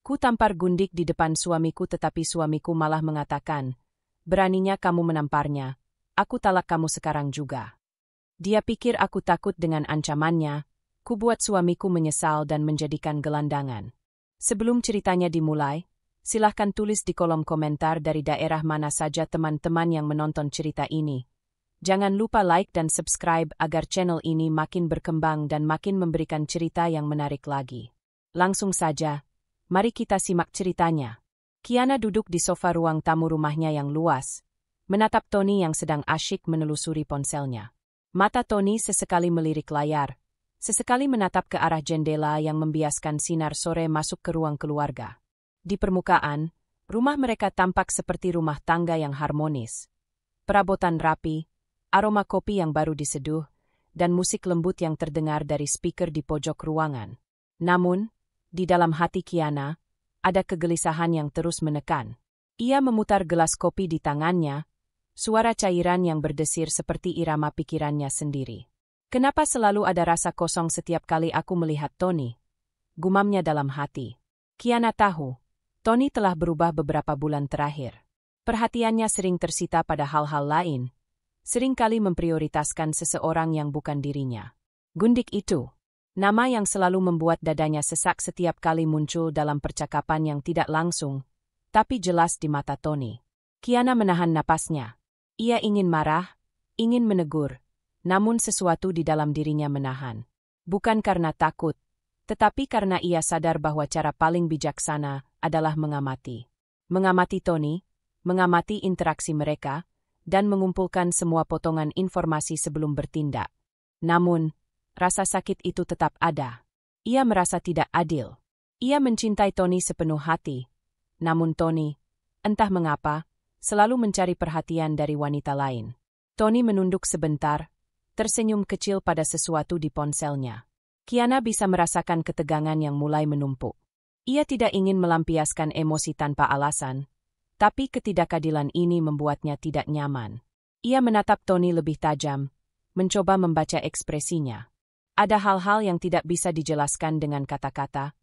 Ku tampar Gundik di depan suamiku tetapi suamiku malah mengatakan, beraninya kamu menamparnya, aku talak kamu sekarang juga. Dia pikir aku takut dengan ancamannya, ku buat suamiku menyesal dan menjadikan gelandangan. Sebelum ceritanya dimulai, silahkan tulis di kolom komentar dari daerah mana saja teman-teman yang menonton cerita ini. Jangan lupa like dan subscribe agar channel ini makin berkembang dan makin memberikan cerita yang menarik lagi. Langsung saja, mari kita simak ceritanya. Kiana duduk di sofa ruang tamu rumahnya yang luas, menatap Tony yang sedang asyik menelusuri ponselnya. Mata Tony sesekali melirik layar, sesekali menatap ke arah jendela yang membiaskan sinar sore masuk ke ruang keluarga. Di permukaan, rumah mereka tampak seperti rumah tangga yang harmonis. Perabotan rapi, aroma kopi yang baru diseduh, dan musik lembut yang terdengar dari speaker di pojok ruangan. Namun, di dalam hati Kiana, ada kegelisahan yang terus menekan. Ia memutar gelas kopi di tangannya, suara cairan yang berdesir seperti irama pikirannya sendiri. Kenapa selalu ada rasa kosong setiap kali aku melihat Tony? Gumamnya dalam hati. Kiana tahu, Tony telah berubah beberapa bulan terakhir. Perhatiannya sering tersita pada hal-hal lain, seringkali memprioritaskan seseorang yang bukan dirinya. Gundik itu, nama yang selalu membuat dadanya sesak setiap kali muncul dalam percakapan yang tidak langsung, tapi jelas di mata Tony. Kiana menahan napasnya. Ia ingin marah, ingin menegur, namun sesuatu di dalam dirinya menahan. Bukan karena takut, tetapi karena ia sadar bahwa cara paling bijaksana adalah mengamati. Mengamati Tony, mengamati interaksi mereka, dan mengumpulkan semua potongan informasi sebelum bertindak. Namun, rasa sakit itu tetap ada. Ia merasa tidak adil. Ia mencintai Tony sepenuh hati. Namun Tony, entah mengapa, selalu mencari perhatian dari wanita lain. Tony menunduk sebentar, tersenyum kecil pada sesuatu di ponselnya. Kiana bisa merasakan ketegangan yang mulai menumpuk. Ia tidak ingin melampiaskan emosi tanpa alasan, tapi ketidakadilan ini membuatnya tidak nyaman. Ia menatap Tony lebih tajam, mencoba membaca ekspresinya. Ada hal-hal yang tidak bisa dijelaskan dengan kata-kata,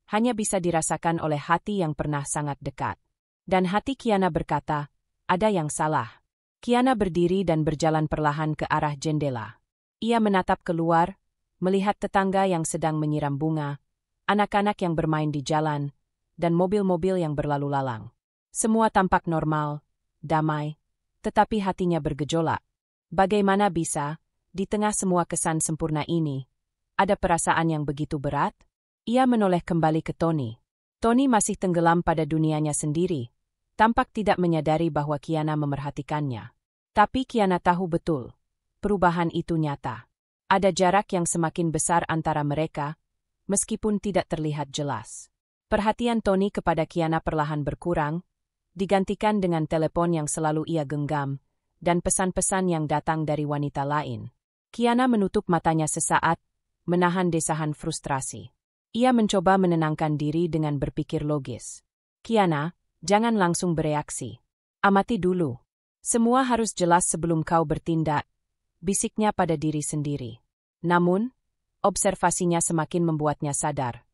hanya bisa dirasakan oleh hati yang pernah sangat dekat. Dan hati Kiana berkata, ada yang salah. Kiana berdiri dan berjalan perlahan ke arah jendela. Ia menatap keluar, melihat tetangga yang sedang menyiram bunga, anak-anak yang bermain di jalan, dan mobil-mobil yang berlalu lalang. Semua tampak normal, damai, tetapi hatinya bergejolak. Bagaimana bisa, di tengah semua kesan sempurna ini, ada perasaan yang begitu berat? Ia menoleh kembali ke Tony. Tony masih tenggelam pada dunianya sendiri, tampak tidak menyadari bahwa Kiana memerhatikannya. Tapi Kiana tahu betul, perubahan itu nyata. Ada jarak yang semakin besar antara mereka, meskipun tidak terlihat jelas. Perhatian Tony kepada Kiana perlahan berkurang, digantikan dengan telepon yang selalu ia genggam, dan pesan-pesan yang datang dari wanita lain. Kiana menutup matanya sesaat, menahan desahan frustrasi. Ia mencoba menenangkan diri dengan berpikir logis. Kiana, jangan langsung bereaksi. Amati dulu. Semua harus jelas sebelum kau bertindak, bisiknya pada diri sendiri. Namun, observasinya semakin membuatnya sadar.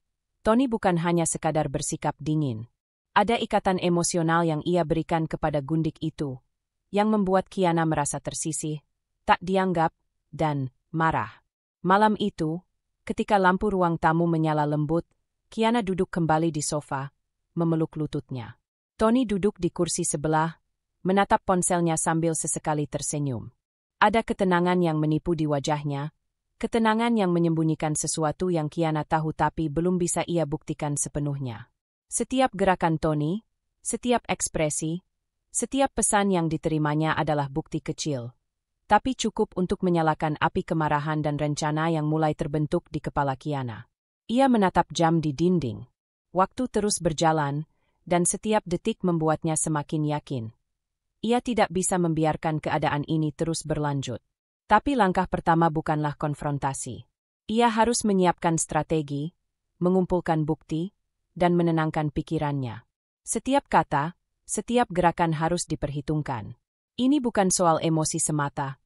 Tony bukan hanya sekadar bersikap dingin. Ada ikatan emosional yang ia berikan kepada Gundik itu, yang membuat Kiana merasa tersisih, tak dianggap, dan marah. Malam itu, ketika lampu ruang tamu menyala lembut, Kiana duduk kembali di sofa, memeluk lututnya. Tony duduk di kursi sebelah, menatap ponselnya sambil sesekali tersenyum. Ada ketenangan yang menipu di wajahnya, ketenangan yang menyembunyikan sesuatu yang Kiana tahu tapi belum bisa ia buktikan sepenuhnya. Setiap gerakan Tony, setiap ekspresi, setiap pesan yang diterimanya adalah bukti kecil, tapi cukup untuk menyalakan api kemarahan dan rencana yang mulai terbentuk di kepala Kiana. Ia menatap jam di dinding. Waktu terus berjalan, dan setiap detik membuatnya semakin yakin. Ia tidak bisa membiarkan keadaan ini terus berlanjut. Tapi langkah pertama bukanlah konfrontasi. Ia harus menyiapkan strategi, mengumpulkan bukti, dan menenangkan pikirannya. Setiap kata, setiap gerakan harus diperhitungkan. Ini bukan soal emosi semata.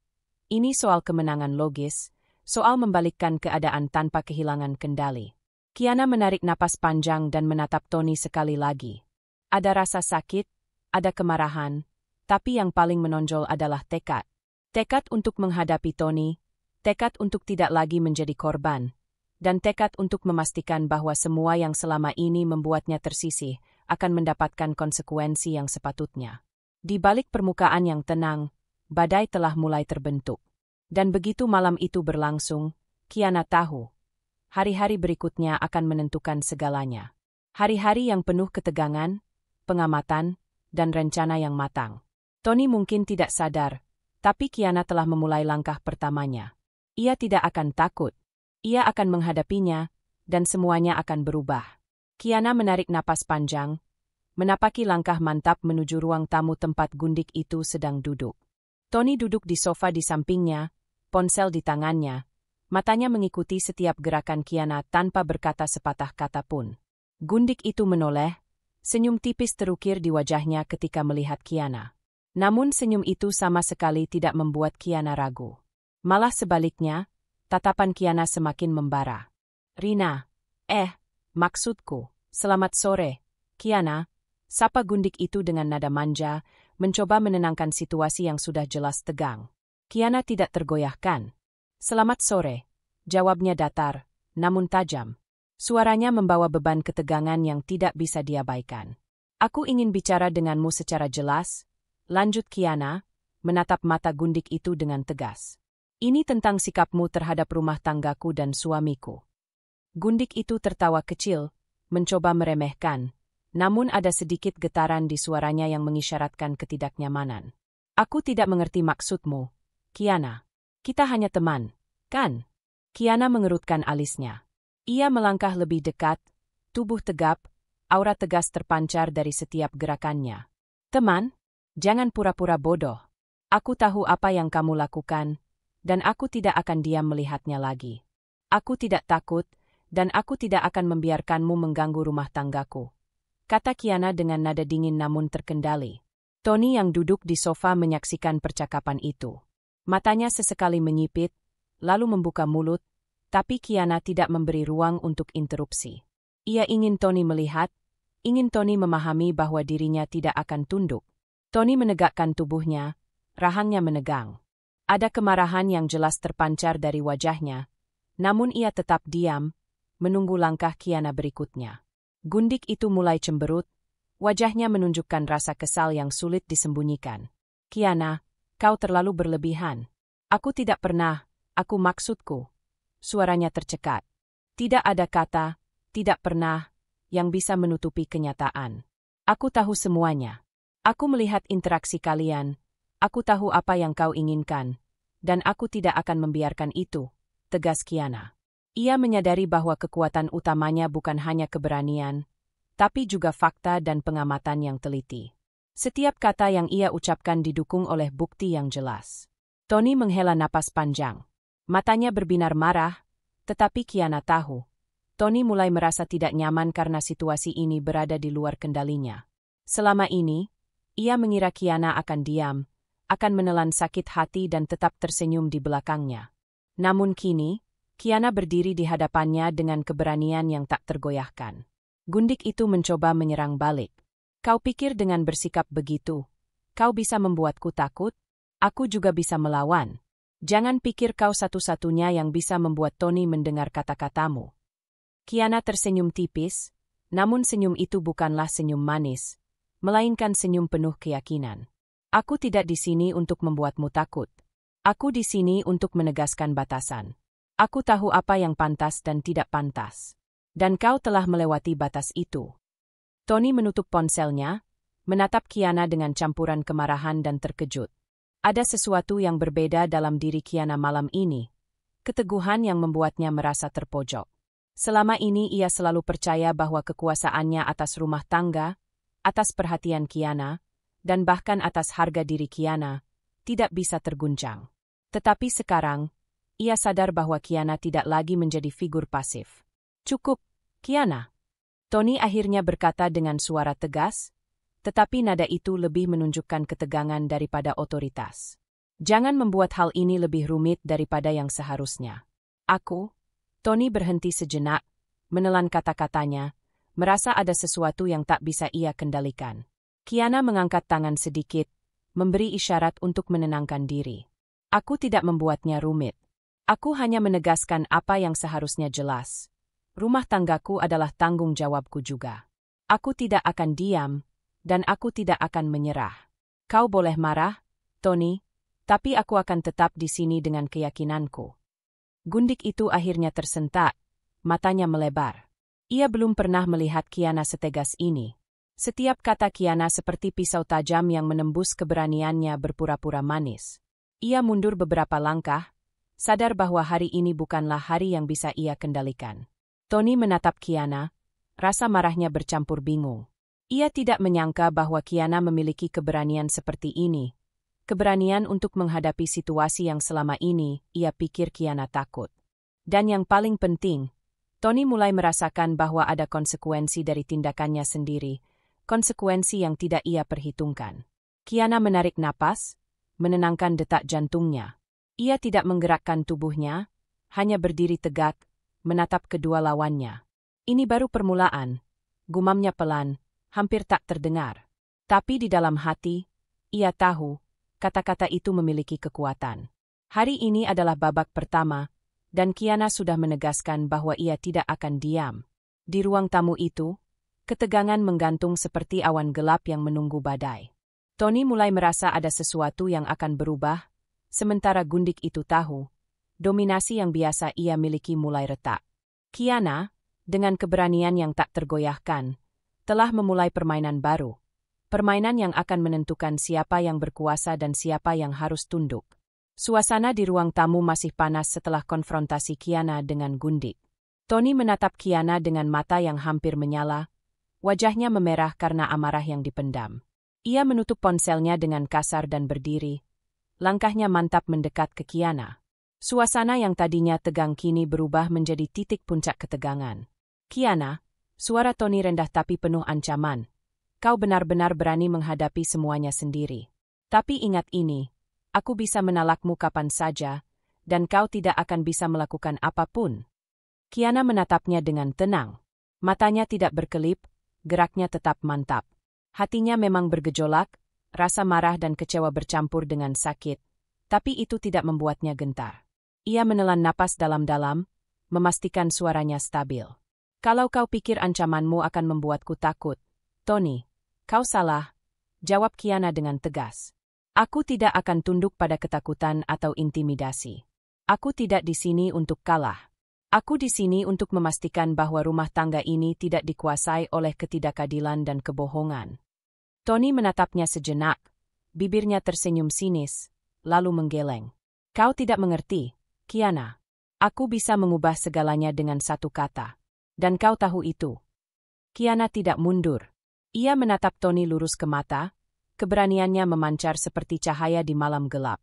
Ini soal kemenangan logis, soal membalikkan keadaan tanpa kehilangan kendali. Kiana menarik napas panjang dan menatap Tony sekali lagi. Ada rasa sakit, ada kemarahan, tapi yang paling menonjol adalah tekad. Tekad untuk menghadapi Tony, tekad untuk tidak lagi menjadi korban, dan tekad untuk memastikan bahwa semua yang selama ini membuatnya tersisih akan mendapatkan konsekuensi yang sepatutnya. Di balik permukaan yang tenang, badai telah mulai terbentuk. Dan begitu malam itu berlangsung, Kiana tahu. Hari-hari berikutnya akan menentukan segalanya. Hari-hari yang penuh ketegangan, pengamatan, dan rencana yang matang. Tony mungkin tidak sadar, tapi Kiana telah memulai langkah pertamanya. Ia tidak akan takut. Ia akan menghadapinya, dan semuanya akan berubah. Kiana menarik napas panjang, menapaki langkah mantap menuju ruang tamu tempat Gundik itu sedang duduk. Tony duduk di sofa di sampingnya, ponsel di tangannya. Matanya mengikuti setiap gerakan Kiana tanpa berkata sepatah kata pun. Gundik itu menoleh, senyum tipis terukir di wajahnya ketika melihat Kiana. Namun senyum itu sama sekali tidak membuat Kiana ragu. Malah sebaliknya, tatapan Kiana semakin membara. "Rina, maksudku, selamat sore, Kiana," sapa Gundik itu dengan nada manja, mencoba menenangkan situasi yang sudah jelas tegang. Kiana tidak tergoyahkan. "Selamat sore," jawabnya datar, namun tajam. Suaranya membawa beban ketegangan yang tidak bisa diabaikan. "Aku ingin bicara denganmu secara jelas," lanjut Kiana, menatap mata Gundik itu dengan tegas. "Ini tentang sikapmu terhadap rumah tanggaku dan suamiku." Gundik itu tertawa kecil, mencoba meremehkan, namun ada sedikit getaran di suaranya yang mengisyaratkan ketidaknyamanan. "Aku tidak mengerti maksudmu, Kiana. Kita hanya teman, kan?" Kiana mengerutkan alisnya. Ia melangkah lebih dekat, tubuh tegap, aura tegas terpancar dari setiap gerakannya. "Teman? Jangan pura-pura bodoh. Aku tahu apa yang kamu lakukan, dan aku tidak akan diam melihatnya lagi. Aku tidak takut, dan aku tidak akan membiarkanmu mengganggu rumah tanggaku," kata Kiana dengan nada dingin namun terkendali. Tony yang duduk di sofa menyaksikan percakapan itu. Matanya sesekali menyipit, lalu membuka mulut, tapi Kiana tidak memberi ruang untuk interupsi. Ia ingin Tony melihat, ingin Tony memahami bahwa dirinya tidak akan tunduk. Tony menegakkan tubuhnya, rahangnya menegang. Ada kemarahan yang jelas terpancar dari wajahnya, namun ia tetap diam, menunggu langkah Kiana berikutnya. Gundik itu mulai cemberut, wajahnya menunjukkan rasa kesal yang sulit disembunyikan. "Kiana, kau terlalu berlebihan." "Aku tidak pernah, aku maksudku." Suaranya tercekat. Tidak ada kata, tidak pernah, yang bisa menutupi kenyataan. "Aku tahu semuanya. Aku melihat interaksi kalian. Aku tahu apa yang kau inginkan. Dan aku tidak akan membiarkan itu," tegas Kiana. Ia menyadari bahwa kekuatan utamanya bukan hanya keberanian, tapi juga fakta dan pengamatan yang teliti. Setiap kata yang ia ucapkan didukung oleh bukti yang jelas. Tony menghela napas panjang. Matanya berbinar marah, tetapi Kiana tahu. Tony mulai merasa tidak nyaman karena situasi ini berada di luar kendalinya. Selama ini, ia mengira Kiana akan diam, akan menelan sakit hati dan tetap tersenyum di belakangnya. Namun kini, Kiana berdiri di hadapannya dengan keberanian yang tak tergoyahkan. Gundik itu mencoba menyerang balik. "Kau pikir dengan bersikap begitu, kau bisa membuatku takut? Aku juga bisa melawan. Jangan pikir kau satu-satunya yang bisa membuat Tony mendengar kata-katamu." Kiana tersenyum tipis, namun senyum itu bukanlah senyum manis, melainkan senyum penuh keyakinan. "Aku tidak di sini untuk membuatmu takut. Aku di sini untuk menegaskan batasan. Aku tahu apa yang pantas dan tidak pantas. Dan kau telah melewati batas itu." Tony menutup ponselnya, menatap Kiana dengan campuran kemarahan dan terkejut. Ada sesuatu yang berbeda dalam diri Kiana malam ini, keteguhan yang membuatnya merasa terpojok. Selama ini ia selalu percaya bahwa kekuasaannya atas rumah tangga, atas perhatian Kiana, dan bahkan atas harga diri Kiana, tidak bisa terguncang. Tetapi sekarang, ia sadar bahwa Kiana tidak lagi menjadi figur pasif. "Cukup, Kiana," Tony akhirnya berkata dengan suara tegas, tetapi nada itu lebih menunjukkan ketegangan daripada otoritas. "Jangan membuat hal ini lebih rumit daripada yang seharusnya." Tony berhenti sejenak, menelan kata-katanya, merasa ada sesuatu yang tak bisa ia kendalikan. Kiana mengangkat tangan sedikit, memberi isyarat untuk menenangkan diri. Aku tidak membuatnya rumit. Aku hanya menegaskan apa yang seharusnya jelas. Rumah tanggaku adalah tanggung jawabku juga. Aku tidak akan diam, dan aku tidak akan menyerah. Kau boleh marah, Tony, tapi aku akan tetap di sini dengan keyakinanku. Gundik itu akhirnya tersentak, matanya melebar. Ia belum pernah melihat Kiana setegas ini. Setiap kata Kiana seperti pisau tajam yang menembus keberaniannya berpura-pura manis. Ia mundur beberapa langkah, sadar bahwa hari ini bukanlah hari yang bisa ia kendalikan. Tony menatap Kiana, rasa marahnya bercampur bingung. Ia tidak menyangka bahwa Kiana memiliki keberanian seperti ini. Keberanian untuk menghadapi situasi yang selama ini ia pikir Kiana takut. Dan yang paling penting, Tony mulai merasakan bahwa ada konsekuensi dari tindakannya sendiri, konsekuensi yang tidak ia perhitungkan. Kiana menarik napas, menenangkan detak jantungnya. Ia tidak menggerakkan tubuhnya, hanya berdiri tegak, menatap kedua lawannya. Ini baru permulaan, gumamnya pelan, hampir tak terdengar. Tapi di dalam hati, ia tahu, kata-kata itu memiliki kekuatan. Hari ini adalah babak pertama, dan Kiana sudah menegaskan bahwa ia tidak akan diam. Di ruang tamu itu, ketegangan menggantung seperti awan gelap yang menunggu badai. Tony mulai merasa ada sesuatu yang akan berubah, sementara Gundik itu tahu, dominasi yang biasa ia miliki mulai retak. Kiana, dengan keberanian yang tak tergoyahkan, telah memulai permainan baru. Permainan yang akan menentukan siapa yang berkuasa dan siapa yang harus tunduk. Suasana di ruang tamu masih panas setelah konfrontasi Kiana dengan Gundik. Tony menatap Kiana dengan mata yang hampir menyala, wajahnya memerah karena amarah yang dipendam. Ia menutup ponselnya dengan kasar dan berdiri. Langkahnya mantap mendekat ke Kiana. Suasana yang tadinya tegang kini berubah menjadi titik puncak ketegangan. Kiana, suara Tony rendah tapi penuh ancaman. Kau benar-benar berani menghadapi semuanya sendiri. Tapi ingat ini, aku bisa menalakmu kapan saja, dan kau tidak akan bisa melakukan apapun. Kiana menatapnya dengan tenang. Matanya tidak berkelip, geraknya tetap mantap. Hatinya memang bergejolak, rasa marah dan kecewa bercampur dengan sakit, tapi itu tidak membuatnya gentar. Ia menelan napas dalam-dalam, memastikan suaranya stabil. Kalau kau pikir ancamanmu akan membuatku takut, Tony, kau salah, jawab Kiana dengan tegas. Aku tidak akan tunduk pada ketakutan atau intimidasi. Aku tidak di sini untuk kalah. Aku di sini untuk memastikan bahwa rumah tangga ini tidak dikuasai oleh ketidakadilan dan kebohongan. Tony menatapnya sejenak, bibirnya tersenyum sinis, lalu menggeleng. Kau tidak mengerti, Kiana. Aku bisa mengubah segalanya dengan satu kata. Dan kau tahu itu. Kiana tidak mundur. Ia menatap Tony lurus ke mata, keberaniannya memancar seperti cahaya di malam gelap.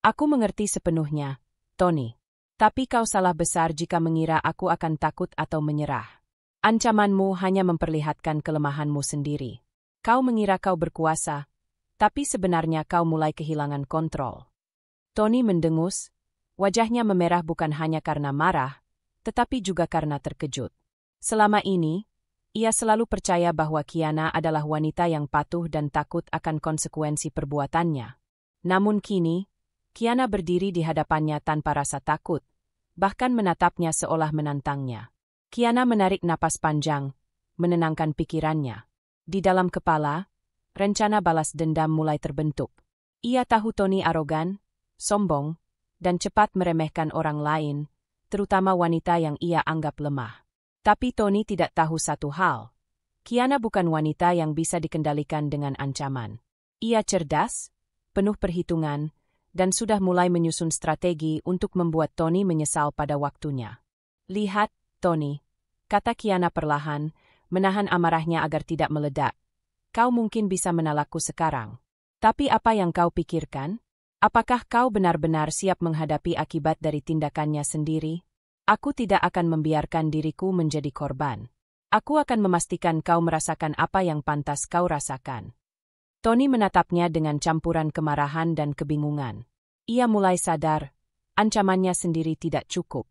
Aku mengerti sepenuhnya, Tony. Tapi kau salah besar jika mengira aku akan takut atau menyerah. Ancamanmu hanya memperlihatkan kelemahanmu sendiri. Kau mengira kau berkuasa, tapi sebenarnya kau mulai kehilangan kontrol. Tony mendengus, wajahnya memerah bukan hanya karena marah, tetapi juga karena terkejut. Selama ini, ia selalu percaya bahwa Kiana adalah wanita yang patuh dan takut akan konsekuensi perbuatannya. Namun kini, Kiana berdiri di hadapannya tanpa rasa takut, bahkan menatapnya seolah menantangnya. Kiana menarik napas panjang, menenangkan pikirannya. Di dalam kepala, rencana balas dendam mulai terbentuk. Ia tahu Tony arogan, sombong, dan cepat meremehkan orang lain, terutama wanita yang ia anggap lemah. Tapi Tony tidak tahu satu hal. Kiana bukan wanita yang bisa dikendalikan dengan ancaman. Ia cerdas, penuh perhitungan, dan sudah mulai menyusun strategi untuk membuat Tony menyesal pada waktunya. Lihat, Tony, kata Kiana perlahan, menahan amarahnya agar tidak meledak. Kau mungkin bisa menalakku sekarang. Tapi apa yang kau pikirkan? Apakah kau benar-benar siap menghadapi akibat dari tindakannya sendiri? Aku tidak akan membiarkan diriku menjadi korban. Aku akan memastikan kau merasakan apa yang pantas kau rasakan. Tony menatapnya dengan campuran kemarahan dan kebingungan. Ia mulai sadar, ancamannya sendiri tidak cukup.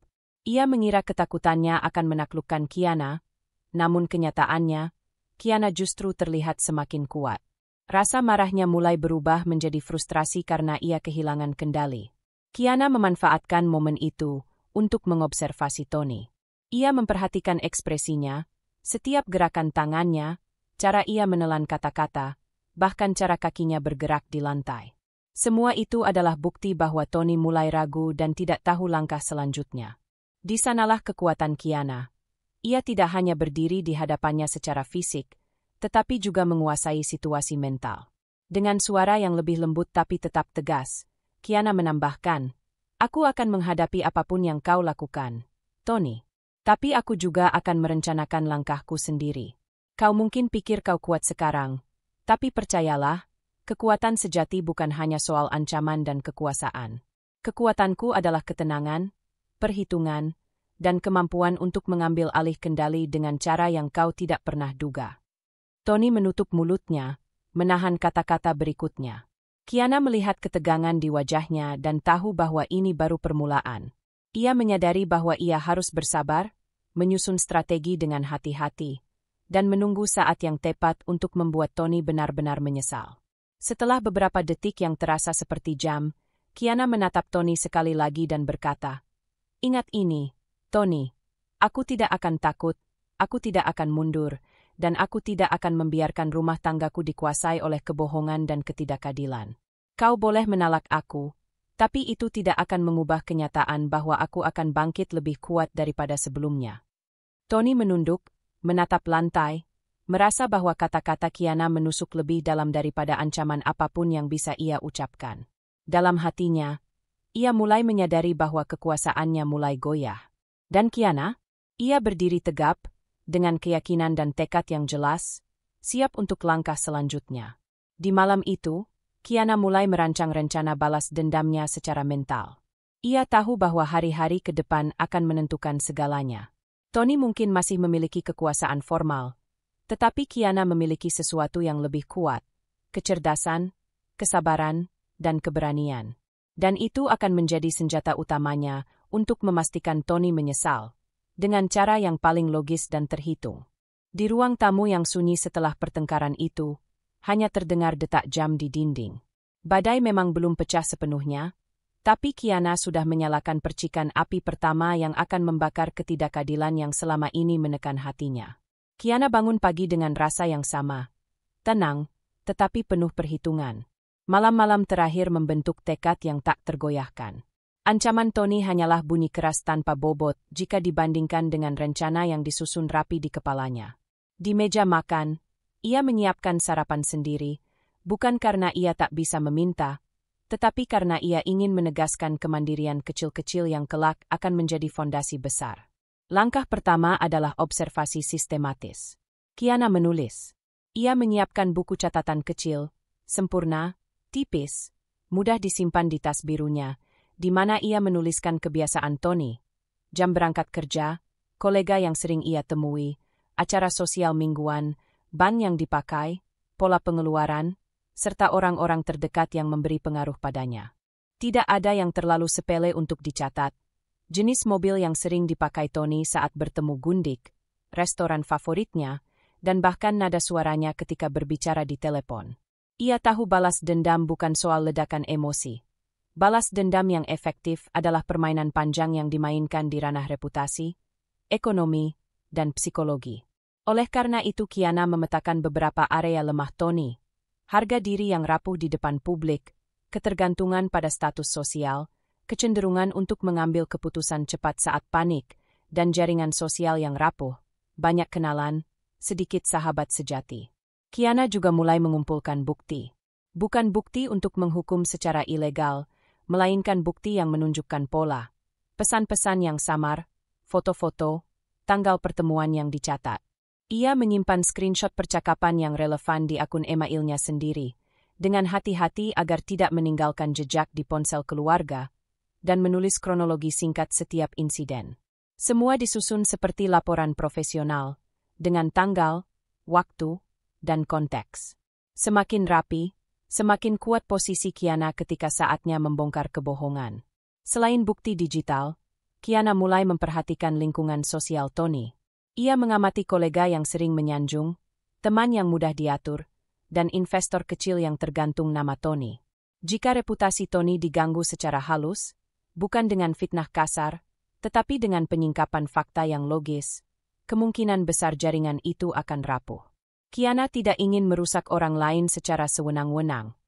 Ia mengira ketakutannya akan menaklukkan Kiana, namun kenyataannya, Kiana justru terlihat semakin kuat. Rasa marahnya mulai berubah menjadi frustrasi karena ia kehilangan kendali. Kiana memanfaatkan momen itu untuk mengobservasi Tony. Ia memperhatikan ekspresinya, setiap gerakan tangannya, cara ia menelan kata-kata, bahkan cara kakinya bergerak di lantai. Semua itu adalah bukti bahwa Tony mulai ragu dan tidak tahu langkah selanjutnya. Di sanalah kekuatan Kiana. Ia tidak hanya berdiri di hadapannya secara fisik, tetapi juga menguasai situasi mental. Dengan suara yang lebih lembut tapi tetap tegas, Kiana menambahkan, "Aku akan menghadapi apapun yang kau lakukan, Tony. Tapi aku juga akan merencanakan langkahku sendiri. Kau mungkin pikir kau kuat sekarang, tapi percayalah, kekuatan sejati bukan hanya soal ancaman dan kekuasaan. Kekuatanku adalah ketenangan, perhitungan, dan kemampuan untuk mengambil alih kendali dengan cara yang kau tidak pernah duga." Tony menutup mulutnya, menahan kata-kata berikutnya. Kiana melihat ketegangan di wajahnya dan tahu bahwa ini baru permulaan. Ia menyadari bahwa ia harus bersabar, menyusun strategi dengan hati-hati, dan menunggu saat yang tepat untuk membuat Tony benar-benar menyesal. Setelah beberapa detik yang terasa seperti jam, Kiana menatap Tony sekali lagi dan berkata, "Ingat ini, Tony, aku tidak akan takut, aku tidak akan mundur, dan aku tidak akan membiarkan rumah tanggaku dikuasai oleh kebohongan dan ketidakadilan. Kau boleh menalak aku, tapi itu tidak akan mengubah kenyataan bahwa aku akan bangkit lebih kuat daripada sebelumnya." Tony menunduk, menatap lantai, merasa bahwa kata-kata Kiana menusuk lebih dalam daripada ancaman apapun yang bisa ia ucapkan. Dalam hatinya, ia mulai menyadari bahwa kekuasaannya mulai goyah. Dan Kiana? Ia berdiri tegap, dengan keyakinan dan tekad yang jelas, siap untuk langkah selanjutnya. Di malam itu, Kiana mulai merancang rencana balas dendamnya secara mental. Ia tahu bahwa hari-hari ke depan akan menentukan segalanya. Tony mungkin masih memiliki kekuasaan formal, tetapi Kiana memiliki sesuatu yang lebih kuat, kecerdasan, kesabaran, dan keberanian. Dan itu akan menjadi senjata utamanya untuk memastikan Tony menyesal, dengan cara yang paling logis dan terhitung. Di ruang tamu yang sunyi setelah pertengkaran itu, hanya terdengar detak jam di dinding. Badai memang belum pecah sepenuhnya, tapi Kiana sudah menyalakan percikan api pertama yang akan membakar ketidakadilan yang selama ini menekan hatinya. Kiana bangun pagi dengan rasa yang sama, tenang, tetapi penuh perhitungan. Malam-malam terakhir membentuk tekad yang tak tergoyahkan. Ancaman Tony hanyalah bunyi keras tanpa bobot jika dibandingkan dengan rencana yang disusun rapi di kepalanya. Di meja makan, ia menyiapkan sarapan sendiri, bukan karena ia tak bisa meminta, tetapi karena ia ingin menegaskan kemandirian kecil-kecil yang kelak akan menjadi fondasi besar. Langkah pertama adalah observasi sistematis. Kiana menulis. Ia menyiapkan buku catatan kecil, sempurna, tipis, mudah disimpan di tas birunya, di mana ia menuliskan kebiasaan Tony, jam berangkat kerja, kolega yang sering ia temui, acara sosial mingguan, ban yang dipakai, pola pengeluaran, serta orang-orang terdekat yang memberi pengaruh padanya. Tidak ada yang terlalu sepele untuk dicatat. Jenis mobil yang sering dipakai Tony saat bertemu Gundik, restoran favoritnya, dan bahkan nada suaranya ketika berbicara di telepon. Ia tahu balas dendam bukan soal ledakan emosi. Balas dendam yang efektif adalah permainan panjang yang dimainkan di ranah reputasi, ekonomi, dan psikologi. Oleh karena itu Kiana memetakan beberapa area lemah Tony, harga diri yang rapuh di depan publik, ketergantungan pada status sosial, kecenderungan untuk mengambil keputusan cepat saat panik, dan jaringan sosial yang rapuh, banyak kenalan, sedikit sahabat sejati. Kiana juga mulai mengumpulkan bukti. Bukan bukti untuk menghukum secara ilegal, melainkan bukti yang menunjukkan pola, pesan-pesan yang samar, foto-foto, tanggal pertemuan yang dicatat. Ia menyimpan screenshot percakapan yang relevan di akun emailnya sendiri, dengan hati-hati agar tidak meninggalkan jejak di ponsel keluarga, dan menulis kronologi singkat setiap insiden. Semua disusun seperti laporan profesional, dengan tanggal, waktu, dan konteks. Semakin rapi, semakin kuat posisi Kiana ketika saatnya membongkar kebohongan. Selain bukti digital, Kiana mulai memperhatikan lingkungan sosial Tony. Ia mengamati kolega yang sering menyanjung, teman yang mudah diatur, dan investor kecil yang tergantung nama Tony. Jika reputasi Tony diganggu secara halus, bukan dengan fitnah kasar, tetapi dengan penyingkapan fakta yang logis, kemungkinan besar jaringan itu akan rapuh. Kiana tidak ingin merusak orang lain secara sewenang-wenang.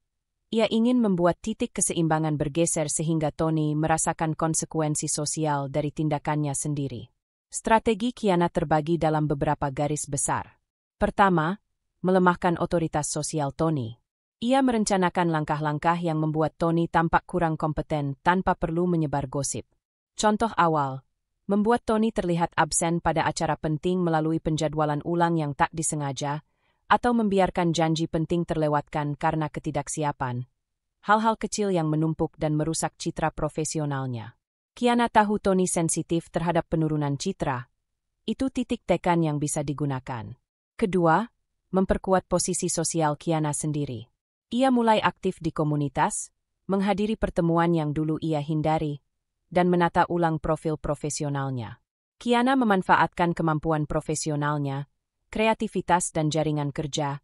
Ia ingin membuat titik keseimbangan bergeser sehingga Tony merasakan konsekuensi sosial dari tindakannya sendiri. Strategi Kiana terbagi dalam beberapa garis besar. Pertama, melemahkan otoritas sosial Tony. Ia merencanakan langkah-langkah yang membuat Tony tampak kurang kompeten tanpa perlu menyebar gosip. Contoh awal, membuat Tony terlihat absen pada acara penting melalui penjadwalan ulang yang tak disengaja, atau membiarkan janji penting terlewatkan karena ketidaksiapan. Hal-hal kecil yang menumpuk dan merusak citra profesionalnya. Kiana tahu Tony sensitif terhadap penurunan citra. Itu titik tekan yang bisa digunakan. Kedua, memperkuat posisi sosial Kiana sendiri. Ia mulai aktif di komunitas, menghadiri pertemuan yang dulu ia hindari, dan menata ulang profil profesionalnya. Kiana memanfaatkan kemampuan profesionalnya, kreativitas dan jaringan kerja,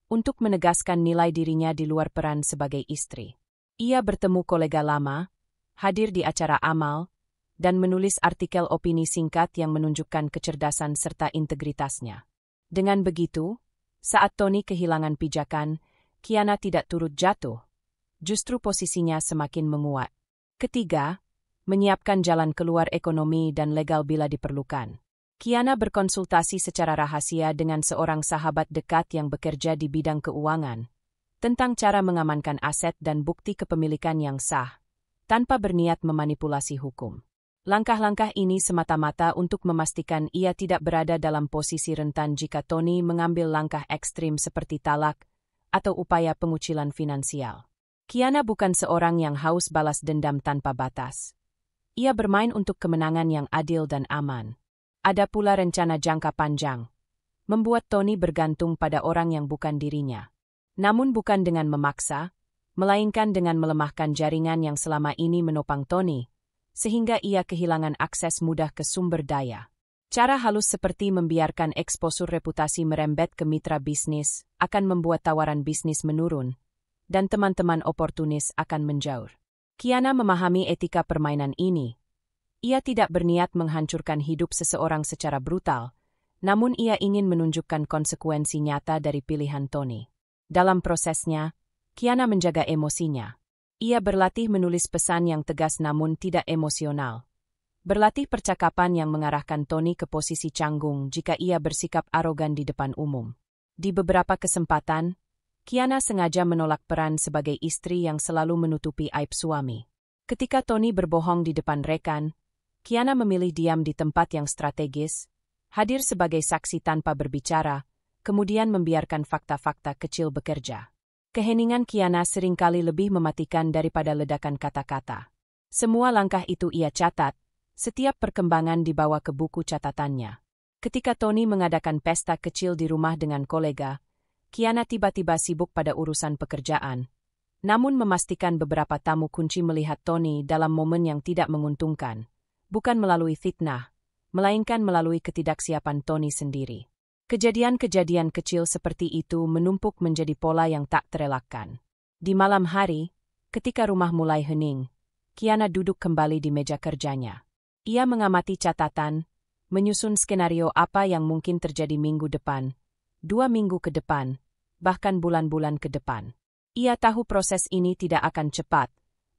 untuk menegaskan nilai dirinya di luar peran sebagai istri. Ia bertemu kolega lama, hadir di acara amal, dan menulis artikel opini singkat yang menunjukkan kecerdasan serta integritasnya. Dengan begitu, saat Tony kehilangan pijakan, Kiana tidak turut jatuh. Justru posisinya semakin menguat. Ketiga, menyiapkan jalan keluar ekonomi dan legal bila diperlukan. Kiana berkonsultasi secara rahasia dengan seorang sahabat dekat yang bekerja di bidang keuangan tentang cara mengamankan aset dan bukti kepemilikan yang sah, tanpa berniat memanipulasi hukum. Langkah-langkah ini semata-mata untuk memastikan ia tidak berada dalam posisi rentan jika Tony mengambil langkah ekstrim seperti talak atau upaya pengucilan finansial. Kiana bukan seorang yang haus balas dendam tanpa batas. Ia bermain untuk kemenangan yang adil dan aman. Ada pula rencana jangka panjang, membuat Tony bergantung pada orang yang bukan dirinya. Namun bukan dengan memaksa, melainkan dengan melemahkan jaringan yang selama ini menopang Tony, sehingga ia kehilangan akses mudah ke sumber daya. Cara halus seperti membiarkan eksposur reputasi merembet ke mitra bisnis akan membuat tawaran bisnis menurun, dan teman-teman oportunis akan menjauh. Kiana memahami etika permainan ini. Ia tidak berniat menghancurkan hidup seseorang secara brutal, namun ia ingin menunjukkan konsekuensi nyata dari pilihan Tony. Dalam prosesnya, Kiana menjaga emosinya. Ia berlatih menulis pesan yang tegas namun tidak emosional. Berlatih percakapan yang mengarahkan Tony ke posisi canggung jika ia bersikap arogan di depan umum. Di beberapa kesempatan, Kiana sengaja menolak peran sebagai istri yang selalu menutupi aib suami. Ketika Tony berbohong di depan rekan, Kiana memilih diam di tempat yang strategis, hadir sebagai saksi tanpa berbicara, kemudian membiarkan fakta-fakta kecil bekerja. Keheningan Kiana seringkali lebih mematikan daripada ledakan kata-kata. Semua langkah itu ia catat, setiap perkembangan dibawa ke buku catatannya. Ketika Tony mengadakan pesta kecil di rumah dengan kolega, Kiana tiba-tiba sibuk pada urusan pekerjaan, namun memastikan beberapa tamu kunci melihat Tony dalam momen yang tidak menguntungkan. Bukan melalui fitnah, melainkan melalui ketidaksiapan Tony sendiri. Kejadian-kejadian kecil seperti itu menumpuk menjadi pola yang tak terelakkan. Di malam hari, ketika rumah mulai hening, Kiana duduk kembali di meja kerjanya. Ia mengamati catatan, menyusun skenario apa yang mungkin terjadi minggu depan, 2 minggu ke depan, bahkan bulan-bulan ke depan. Ia tahu proses ini tidak akan cepat.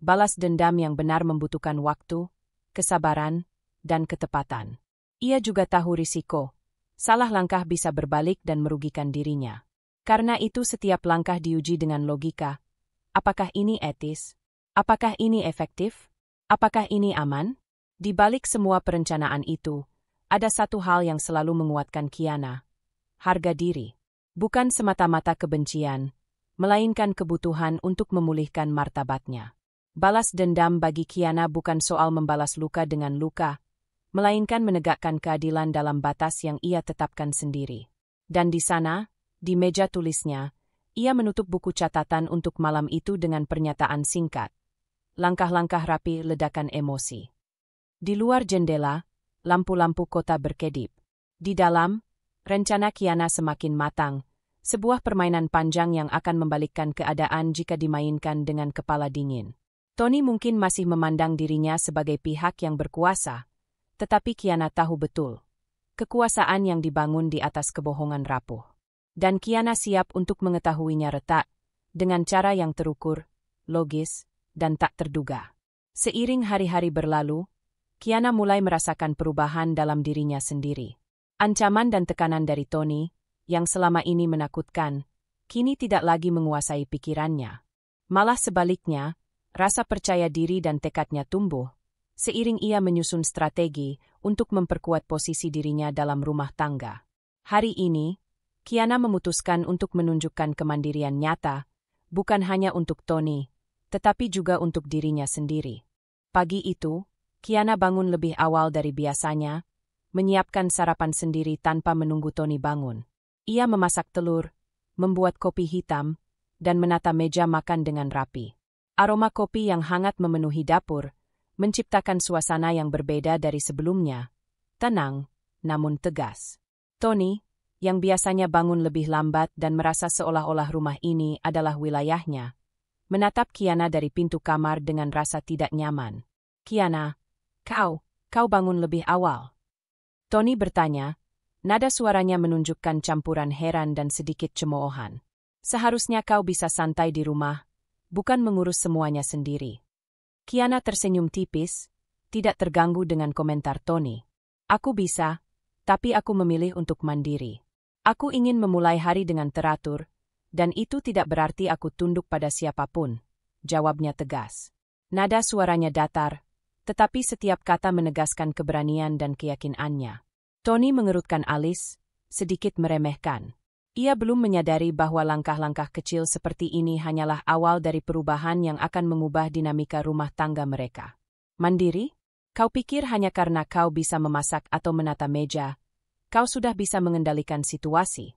Balas dendam yang benar membutuhkan waktu, kesabaran, dan ketepatan. Ia juga tahu risiko. Salah langkah bisa berbalik dan merugikan dirinya. Karena itu setiap langkah diuji dengan logika. Apakah ini etis? Apakah ini efektif? Apakah ini aman? Di balik semua perencanaan itu, ada satu hal yang selalu menguatkan Kiana. Harga diri. Bukan semata-mata kebencian, melainkan kebutuhan untuk memulihkan martabatnya. Balas dendam bagi Kiana bukan soal membalas luka dengan luka, melainkan menegakkan keadilan dalam batas yang ia tetapkan sendiri. Dan di sana, di meja tulisnya, ia menutup buku catatan untuk malam itu dengan pernyataan singkat. Langkah-langkah rapi ledakan emosi. Di luar jendela, lampu-lampu kota berkedip. Di dalam, rencana Kiana semakin matang, sebuah permainan panjang yang akan membalikkan keadaan jika dimainkan dengan kepala dingin. Tony mungkin masih memandang dirinya sebagai pihak yang berkuasa, tetapi Kiana tahu betul kekuasaan yang dibangun di atas kebohongan rapuh. Dan Kiana siap untuk mengetahuinya retak, dengan cara yang terukur, logis, dan tak terduga. Seiring hari-hari berlalu, Kiana mulai merasakan perubahan dalam dirinya sendiri. Ancaman dan tekanan dari Tony, yang selama ini menakutkan, kini tidak lagi menguasai pikirannya. Malah sebaliknya, rasa percaya diri dan tekadnya tumbuh, seiring ia menyusun strategi untuk memperkuat posisi dirinya dalam rumah tangga. Hari ini, Kiana memutuskan untuk menunjukkan kemandirian nyata, bukan hanya untuk Tony, tetapi juga untuk dirinya sendiri. Pagi itu, Kiana bangun lebih awal dari biasanya, menyiapkan sarapan sendiri tanpa menunggu Tony bangun. Ia memasak telur, membuat kopi hitam, dan menata meja makan dengan rapi. Aroma kopi yang hangat memenuhi dapur, menciptakan suasana yang berbeda dari sebelumnya, tenang, namun tegas. Tony, yang biasanya bangun lebih lambat dan merasa seolah-olah rumah ini adalah wilayahnya, menatap Kiana dari pintu kamar dengan rasa tidak nyaman. "Kiana, kau bangun lebih awal?" Tony bertanya, nada suaranya menunjukkan campuran heran dan sedikit cemoohan. "Seharusnya kau bisa santai di rumah, bukan mengurus semuanya sendiri." Kiana tersenyum tipis, tidak terganggu dengan komentar Tony. "Aku bisa, tapi aku memilih untuk mandiri. Aku ingin memulai hari dengan teratur, dan itu tidak berarti aku tunduk pada siapapun," jawabnya tegas. Nada suaranya datar, tetapi setiap kata menegaskan keberanian dan keyakinannya. Tony mengerutkan alis, sedikit meremehkan. Ia belum menyadari bahwa langkah-langkah kecil seperti ini hanyalah awal dari perubahan yang akan mengubah dinamika rumah tangga mereka. "Mandiri? Kau pikir hanya karena kau bisa memasak atau menata meja, kau sudah bisa mengendalikan situasi?"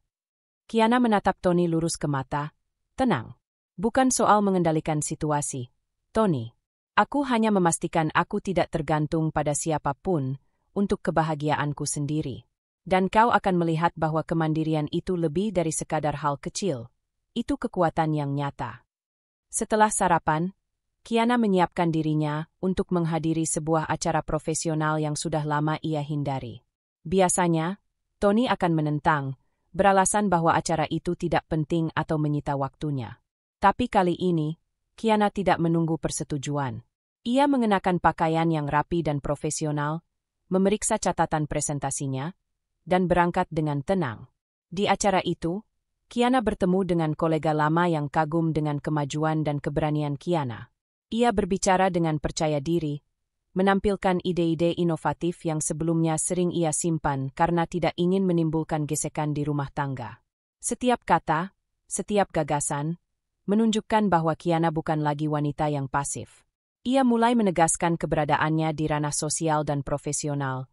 Kiana menatap Tony lurus ke mata. "Tenang. Bukan soal mengendalikan situasi, Tony. Aku hanya memastikan aku tidak tergantung pada siapapun untuk kebahagiaanku sendiri. Dan kau akan melihat bahwa kemandirian itu lebih dari sekadar hal kecil. Itu kekuatan yang nyata." Setelah sarapan, Kiana menyiapkan dirinya untuk menghadiri sebuah acara profesional yang sudah lama ia hindari. Biasanya, Tony akan menentang, beralasan bahwa acara itu tidak penting atau menyita waktunya. Tapi kali ini, Kiana tidak menunggu persetujuan. Ia mengenakan pakaian yang rapi dan profesional, memeriksa catatan presentasinya, dan berangkat dengan tenang. Di acara itu, Kiana bertemu dengan kolega lama yang kagum dengan kemajuan dan keberanian Kiana. Ia berbicara dengan percaya diri, menampilkan ide-ide inovatif yang sebelumnya sering ia simpan karena tidak ingin menimbulkan gesekan di rumah tangga. Setiap kata, setiap gagasan, menunjukkan bahwa Kiana bukan lagi wanita yang pasif. Ia mulai menegaskan keberadaannya di ranah sosial dan profesional,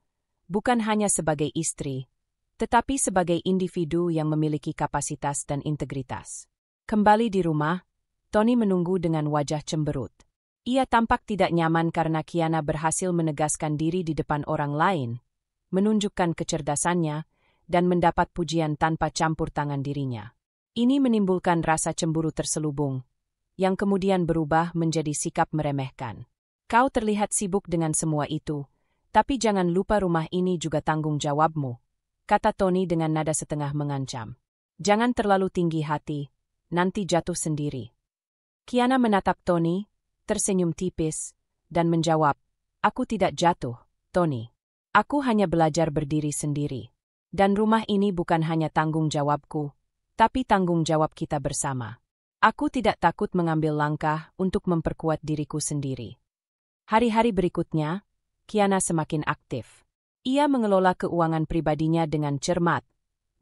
bukan hanya sebagai istri, tetapi sebagai individu yang memiliki kapasitas dan integritas. Kembali di rumah, Tony menunggu dengan wajah cemberut. Ia tampak tidak nyaman karena Kiana berhasil menegaskan diri di depan orang lain, menunjukkan kecerdasannya, dan mendapat pujian tanpa campur tangan dirinya. Ini menimbulkan rasa cemburu terselubung, yang kemudian berubah menjadi sikap meremehkan. "Kau terlihat sibuk dengan semua itu, tapi jangan lupa rumah ini juga tanggung jawabmu," kata Tony dengan nada setengah mengancam. "Jangan terlalu tinggi hati, nanti jatuh sendiri." Kiana menatap Tony, tersenyum tipis, dan menjawab, "Aku tidak jatuh, Tony. Aku hanya belajar berdiri sendiri. Dan rumah ini bukan hanya tanggung jawabku, tapi tanggung jawab kita bersama. Aku tidak takut mengambil langkah untuk memperkuat diriku sendiri." Hari-hari berikutnya, Kiana semakin aktif. Ia mengelola keuangan pribadinya dengan cermat,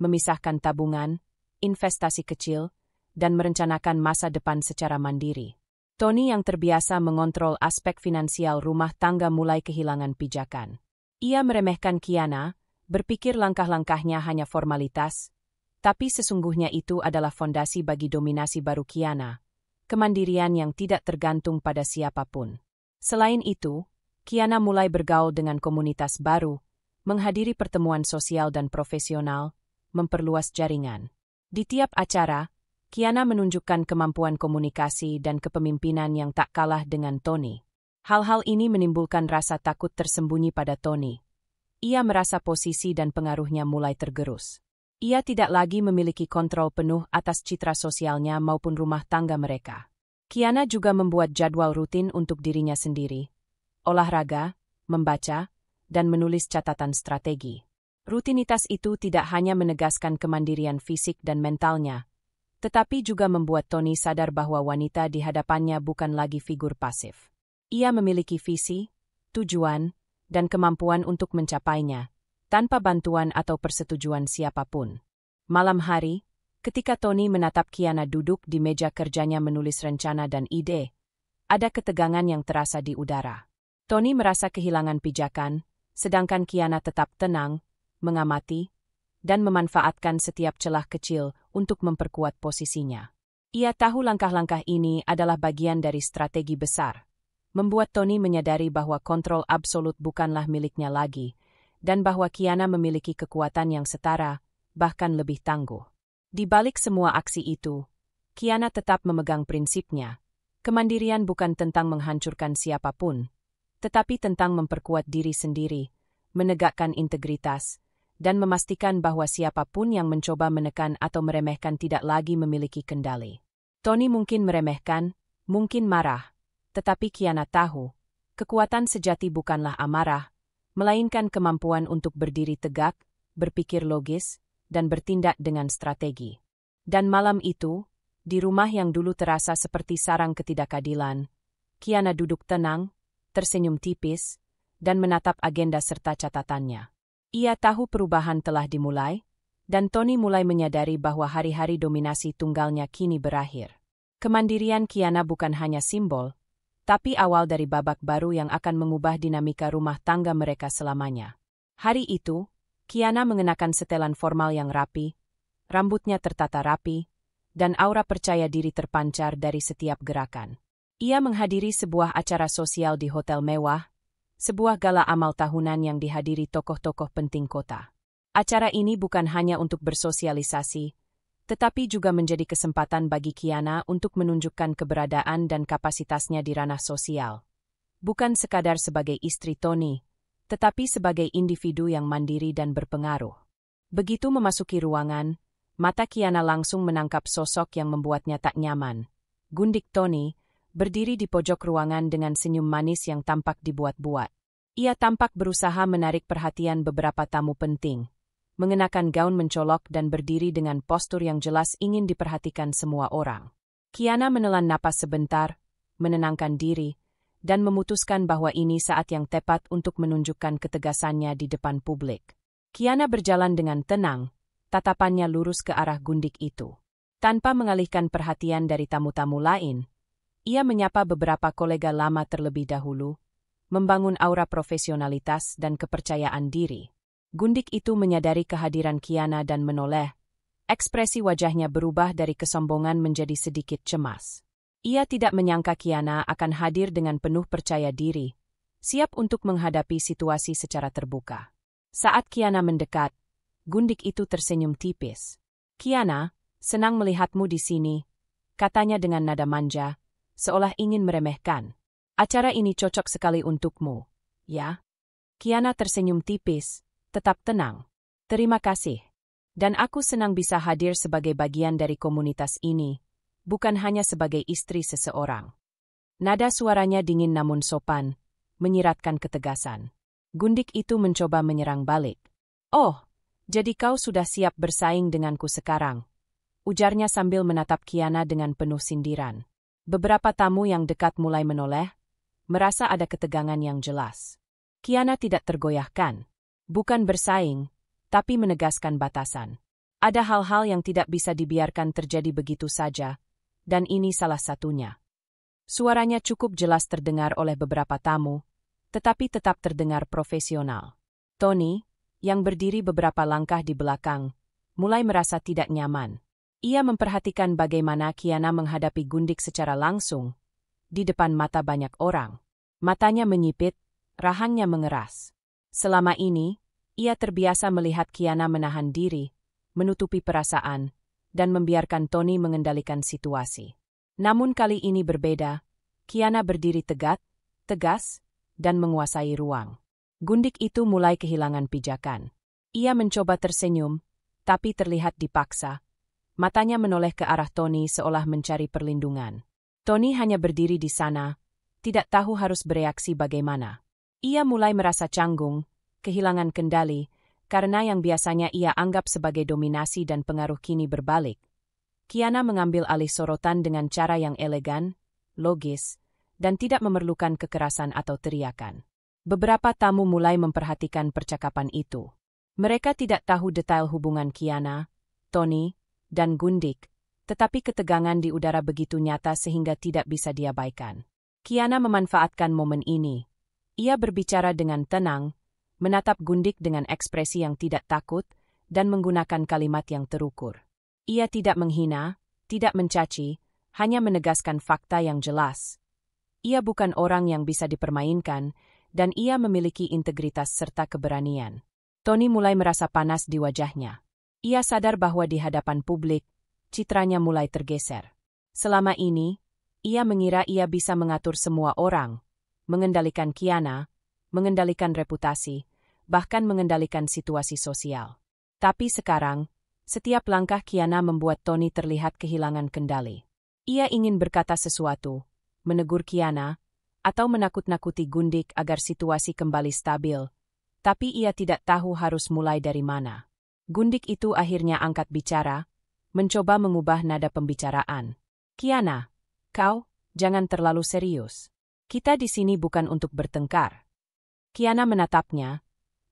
memisahkan tabungan, investasi kecil, dan merencanakan masa depan secara mandiri. Tony yang terbiasa mengontrol aspek finansial rumah tangga mulai kehilangan pijakan. Ia meremehkan Kiana, berpikir langkah-langkahnya hanya formalitas, tapi sesungguhnya itu adalah fondasi bagi dominasi baru Kiana, kemandirian yang tidak tergantung pada siapapun. Selain itu, Kiana mulai bergaul dengan komunitas baru, menghadiri pertemuan sosial dan profesional, memperluas jaringan. Di tiap acara, Kiana menunjukkan kemampuan komunikasi dan kepemimpinan yang tak kalah dengan Tony. Hal-hal ini menimbulkan rasa takut tersembunyi pada Tony. Ia merasa posisi dan pengaruhnya mulai tergerus. Ia tidak lagi memiliki kontrol penuh atas citra sosialnya maupun rumah tangga mereka. Kiana juga membuat jadwal rutin untuk dirinya sendiri. Olahraga, membaca, dan menulis catatan strategi. Rutinitas itu tidak hanya menegaskan kemandirian fisik dan mentalnya, tetapi juga membuat Tony sadar bahwa wanita di hadapannya bukan lagi figur pasif. Ia memiliki visi, tujuan, dan kemampuan untuk mencapainya, tanpa bantuan atau persetujuan siapapun. Malam hari, ketika Tony menatap Kiana duduk di meja kerjanya menulis rencana dan ide, ada ketegangan yang terasa di udara. Tony merasa kehilangan pijakan, sedangkan Kiana tetap tenang, mengamati, dan memanfaatkan setiap celah kecil untuk memperkuat posisinya. Ia tahu langkah-langkah ini adalah bagian dari strategi besar, membuat Tony menyadari bahwa kontrol absolut bukanlah miliknya lagi, dan bahwa Kiana memiliki kekuatan yang setara, bahkan lebih tangguh. Di balik semua aksi itu, Kiana tetap memegang prinsipnya. Kemandirian bukan tentang menghancurkan siapapun, tetapi tentang memperkuat diri sendiri, menegakkan integritas, dan memastikan bahwa siapapun yang mencoba menekan atau meremehkan tidak lagi memiliki kendali. Tony mungkin meremehkan, mungkin marah, tetapi Kiana tahu, kekuatan sejati bukanlah amarah, melainkan kemampuan untuk berdiri tegak, berpikir logis, dan bertindak dengan strategi. Dan malam itu, di rumah yang dulu terasa seperti sarang ketidakadilan, Kiana duduk tenang, tersenyum tipis, dan menatap agenda serta catatannya. Ia tahu perubahan telah dimulai, dan Tony mulai menyadari bahwa hari-hari dominasi tunggalnya kini berakhir. Kemandirian Kiana bukan hanya simbol, tapi awal dari babak baru yang akan mengubah dinamika rumah tangga mereka selamanya. Hari itu, Kiana mengenakan setelan formal yang rapi, rambutnya tertata rapi, dan aura percaya diri terpancar dari setiap gerakan. Ia menghadiri sebuah acara sosial di hotel mewah, sebuah gala amal tahunan yang dihadiri tokoh-tokoh penting kota. Acara ini bukan hanya untuk bersosialisasi, tetapi juga menjadi kesempatan bagi Kiana untuk menunjukkan keberadaan dan kapasitasnya di ranah sosial. Bukan sekadar sebagai istri Tony, tetapi sebagai individu yang mandiri dan berpengaruh. Begitu memasuki ruangan, mata Kiana langsung menangkap sosok yang membuatnya tak nyaman. Gundik Tony, berdiri di pojok ruangan dengan senyum manis yang tampak dibuat-buat. Ia tampak berusaha menarik perhatian beberapa tamu penting, mengenakan gaun mencolok dan berdiri dengan postur yang jelas ingin diperhatikan semua orang. Kiana menelan napas sebentar, menenangkan diri, dan memutuskan bahwa ini saat yang tepat untuk menunjukkan ketegasannya di depan publik. Kiana berjalan dengan tenang, tatapannya lurus ke arah gundik itu. Tanpa mengalihkan perhatian dari tamu-tamu lain, ia menyapa beberapa kolega lama terlebih dahulu, membangun aura profesionalitas dan kepercayaan diri. Gundik itu menyadari kehadiran Kiana dan menoleh. Ekspresi wajahnya berubah dari kesombongan menjadi sedikit cemas. Ia tidak menyangka Kiana akan hadir dengan penuh percaya diri, siap untuk menghadapi situasi secara terbuka. Saat Kiana mendekat, Gundik itu tersenyum tipis. "Kiana, senang melihatmu di sini," katanya dengan nada manja, seolah ingin meremehkan. "Acara ini cocok sekali untukmu, ya?" Kiana tersenyum tipis, tetap tenang. "Terima kasih. Dan aku senang bisa hadir sebagai bagian dari komunitas ini, bukan hanya sebagai istri seseorang." Nada suaranya dingin namun sopan, menyiratkan ketegasan. Gundik itu mencoba menyerang balik. "Oh, jadi kau sudah siap bersaing denganku sekarang?" ujarnya sambil menatap Kiana dengan penuh sindiran. Beberapa tamu yang dekat mulai menoleh, merasa ada ketegangan yang jelas. Kiana tidak tergoyahkan. Bukan bersaing, tapi menegaskan batasan. Ada hal-hal yang tidak bisa dibiarkan terjadi begitu saja, dan ini salah satunya. Suaranya cukup jelas terdengar oleh beberapa tamu, tetapi tetap terdengar profesional. Tony, yang berdiri beberapa langkah di belakang, mulai merasa tidak nyaman. Ia memperhatikan bagaimana Kiana menghadapi Gundik secara langsung, di depan mata banyak orang. Matanya menyipit, Rahangnya mengeras. Selama ini, ia terbiasa melihat Kiana menahan diri, menutupi perasaan, dan membiarkan Tony mengendalikan situasi. Namun kali ini berbeda. Kiana berdiri tegak, tegas, dan menguasai ruang. Gundik itu mulai kehilangan pijakan. Ia mencoba tersenyum, tapi terlihat dipaksa. Matanya menoleh ke arah Tony seolah mencari perlindungan. Tony hanya berdiri di sana, tidak tahu harus bereaksi bagaimana. Ia mulai merasa canggung, kehilangan kendali, karena yang biasanya ia anggap sebagai dominasi dan pengaruh kini berbalik. Kiana mengambil alih sorotan dengan cara yang elegan, logis, dan tidak memerlukan kekerasan atau teriakan. Beberapa tamu mulai memperhatikan percakapan itu. Mereka tidak tahu detail hubungan Kiana, Tony, dan Gundik, tetapi ketegangan di udara begitu nyata sehingga tidak bisa diabaikan. Kiana memanfaatkan momen ini. Ia berbicara dengan tenang, menatap Gundik dengan ekspresi yang tidak takut, dan menggunakan kalimat yang terukur. Ia tidak menghina, tidak mencaci, hanya menegaskan fakta yang jelas. Ia bukan orang yang bisa dipermainkan, dan ia memiliki integritas serta keberanian. Tony mulai merasa panas di wajahnya. Ia sadar bahwa di hadapan publik, citranya mulai tergeser. Selama ini, ia mengira ia bisa mengatur semua orang, mengendalikan Kiana, mengendalikan reputasi, bahkan mengendalikan situasi sosial. Tapi sekarang, setiap langkah Kiana membuat Tony terlihat kehilangan kendali. Ia ingin berkata sesuatu, menegur Kiana, atau menakut-nakuti Gundik agar situasi kembali stabil, tapi ia tidak tahu harus mulai dari mana. Gundik itu akhirnya angkat bicara, mencoba mengubah nada pembicaraan. Kiana, kau, jangan terlalu serius. Kita di sini bukan untuk bertengkar. Kiana menatapnya,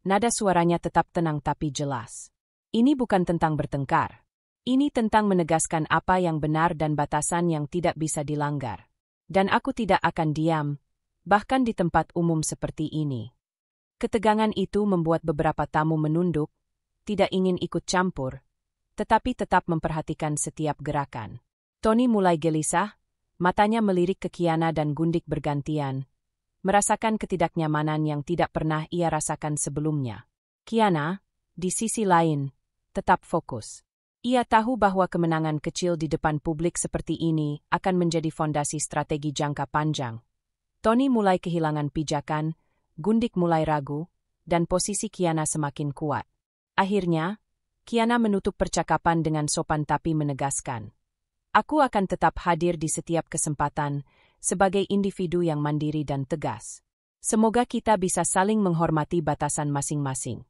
nada suaranya tetap tenang tapi jelas. Ini bukan tentang bertengkar. Ini tentang menegaskan apa yang benar dan batasan yang tidak bisa dilanggar. Dan aku tidak akan diam, bahkan di tempat umum seperti ini. Ketegangan itu membuat beberapa tamu menunduk, tidak ingin ikut campur, tetapi tetap memperhatikan setiap gerakan. Tony mulai gelisah, matanya melirik ke Kiana dan Gundik bergantian, merasakan ketidaknyamanan yang tidak pernah ia rasakan sebelumnya. Kiana, di sisi lain, tetap fokus. Ia tahu bahwa kemenangan kecil di depan publik seperti ini akan menjadi fondasi strategi jangka panjang. Tony mulai kehilangan pijakan, Gundik mulai ragu, dan posisi Kiana semakin kuat. Akhirnya, Kiana menutup percakapan dengan sopan tapi menegaskan. Aku akan tetap hadir di setiap kesempatan, sebagai individu yang mandiri dan tegas. Semoga kita bisa saling menghormati batasan masing-masing.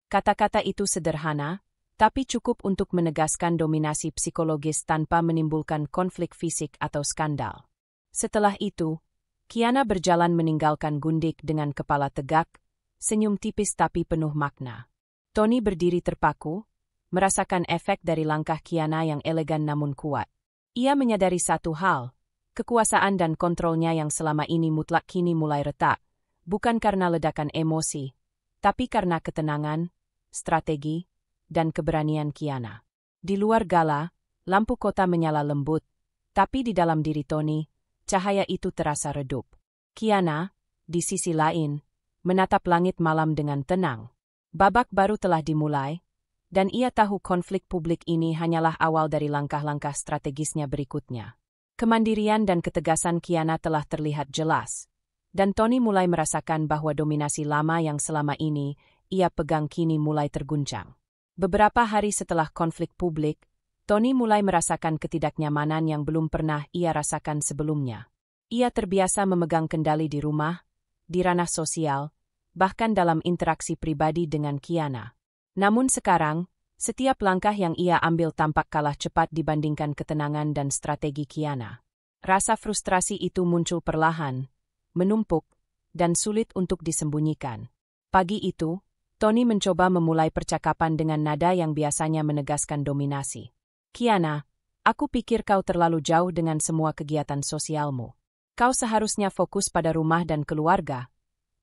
Kata-kata itu sederhana, tapi cukup untuk menegaskan dominasi psikologis tanpa menimbulkan konflik fisik atau skandal. Setelah itu, Kiana berjalan meninggalkan Gundik dengan kepala tegak, senyum tipis tapi penuh makna. Tony berdiri terpaku, merasakan efek dari langkah Kiana yang elegan namun kuat. Ia menyadari satu hal, kekuasaan dan kontrolnya yang selama ini mutlak kini mulai retak, bukan karena ledakan emosi, tapi karena ketenangan, strategi, dan keberanian Kiana. Di luar gala, lampu kota menyala lembut, tapi di dalam diri Tony, cahaya itu terasa redup. Kiana, di sisi lain, menatap langit malam dengan tenang. Babak baru telah dimulai, dan ia tahu konflik publik ini hanyalah awal dari langkah-langkah strategisnya berikutnya. Kemandirian dan ketegasan Kiana telah terlihat jelas, dan Tony mulai merasakan bahwa dominasi lama yang selama ini ia pegang kini mulai terguncang. Beberapa hari setelah konflik publik, Tony mulai merasakan ketidaknyamanan yang belum pernah ia rasakan sebelumnya. Ia terbiasa memegang kendali di rumah, di ranah sosial, bahkan dalam interaksi pribadi dengan Kiana. Namun sekarang, setiap langkah yang ia ambil tampak kalah cepat dibandingkan ketenangan dan strategi Kiana. Rasa frustrasi itu muncul perlahan, menumpuk, dan sulit untuk disembunyikan. Pagi itu, Tony mencoba memulai percakapan dengan nada yang biasanya menegaskan dominasi. Kiana, aku pikir kau terlalu jauh dengan semua kegiatan sosialmu. Kau seharusnya fokus pada rumah dan keluarga,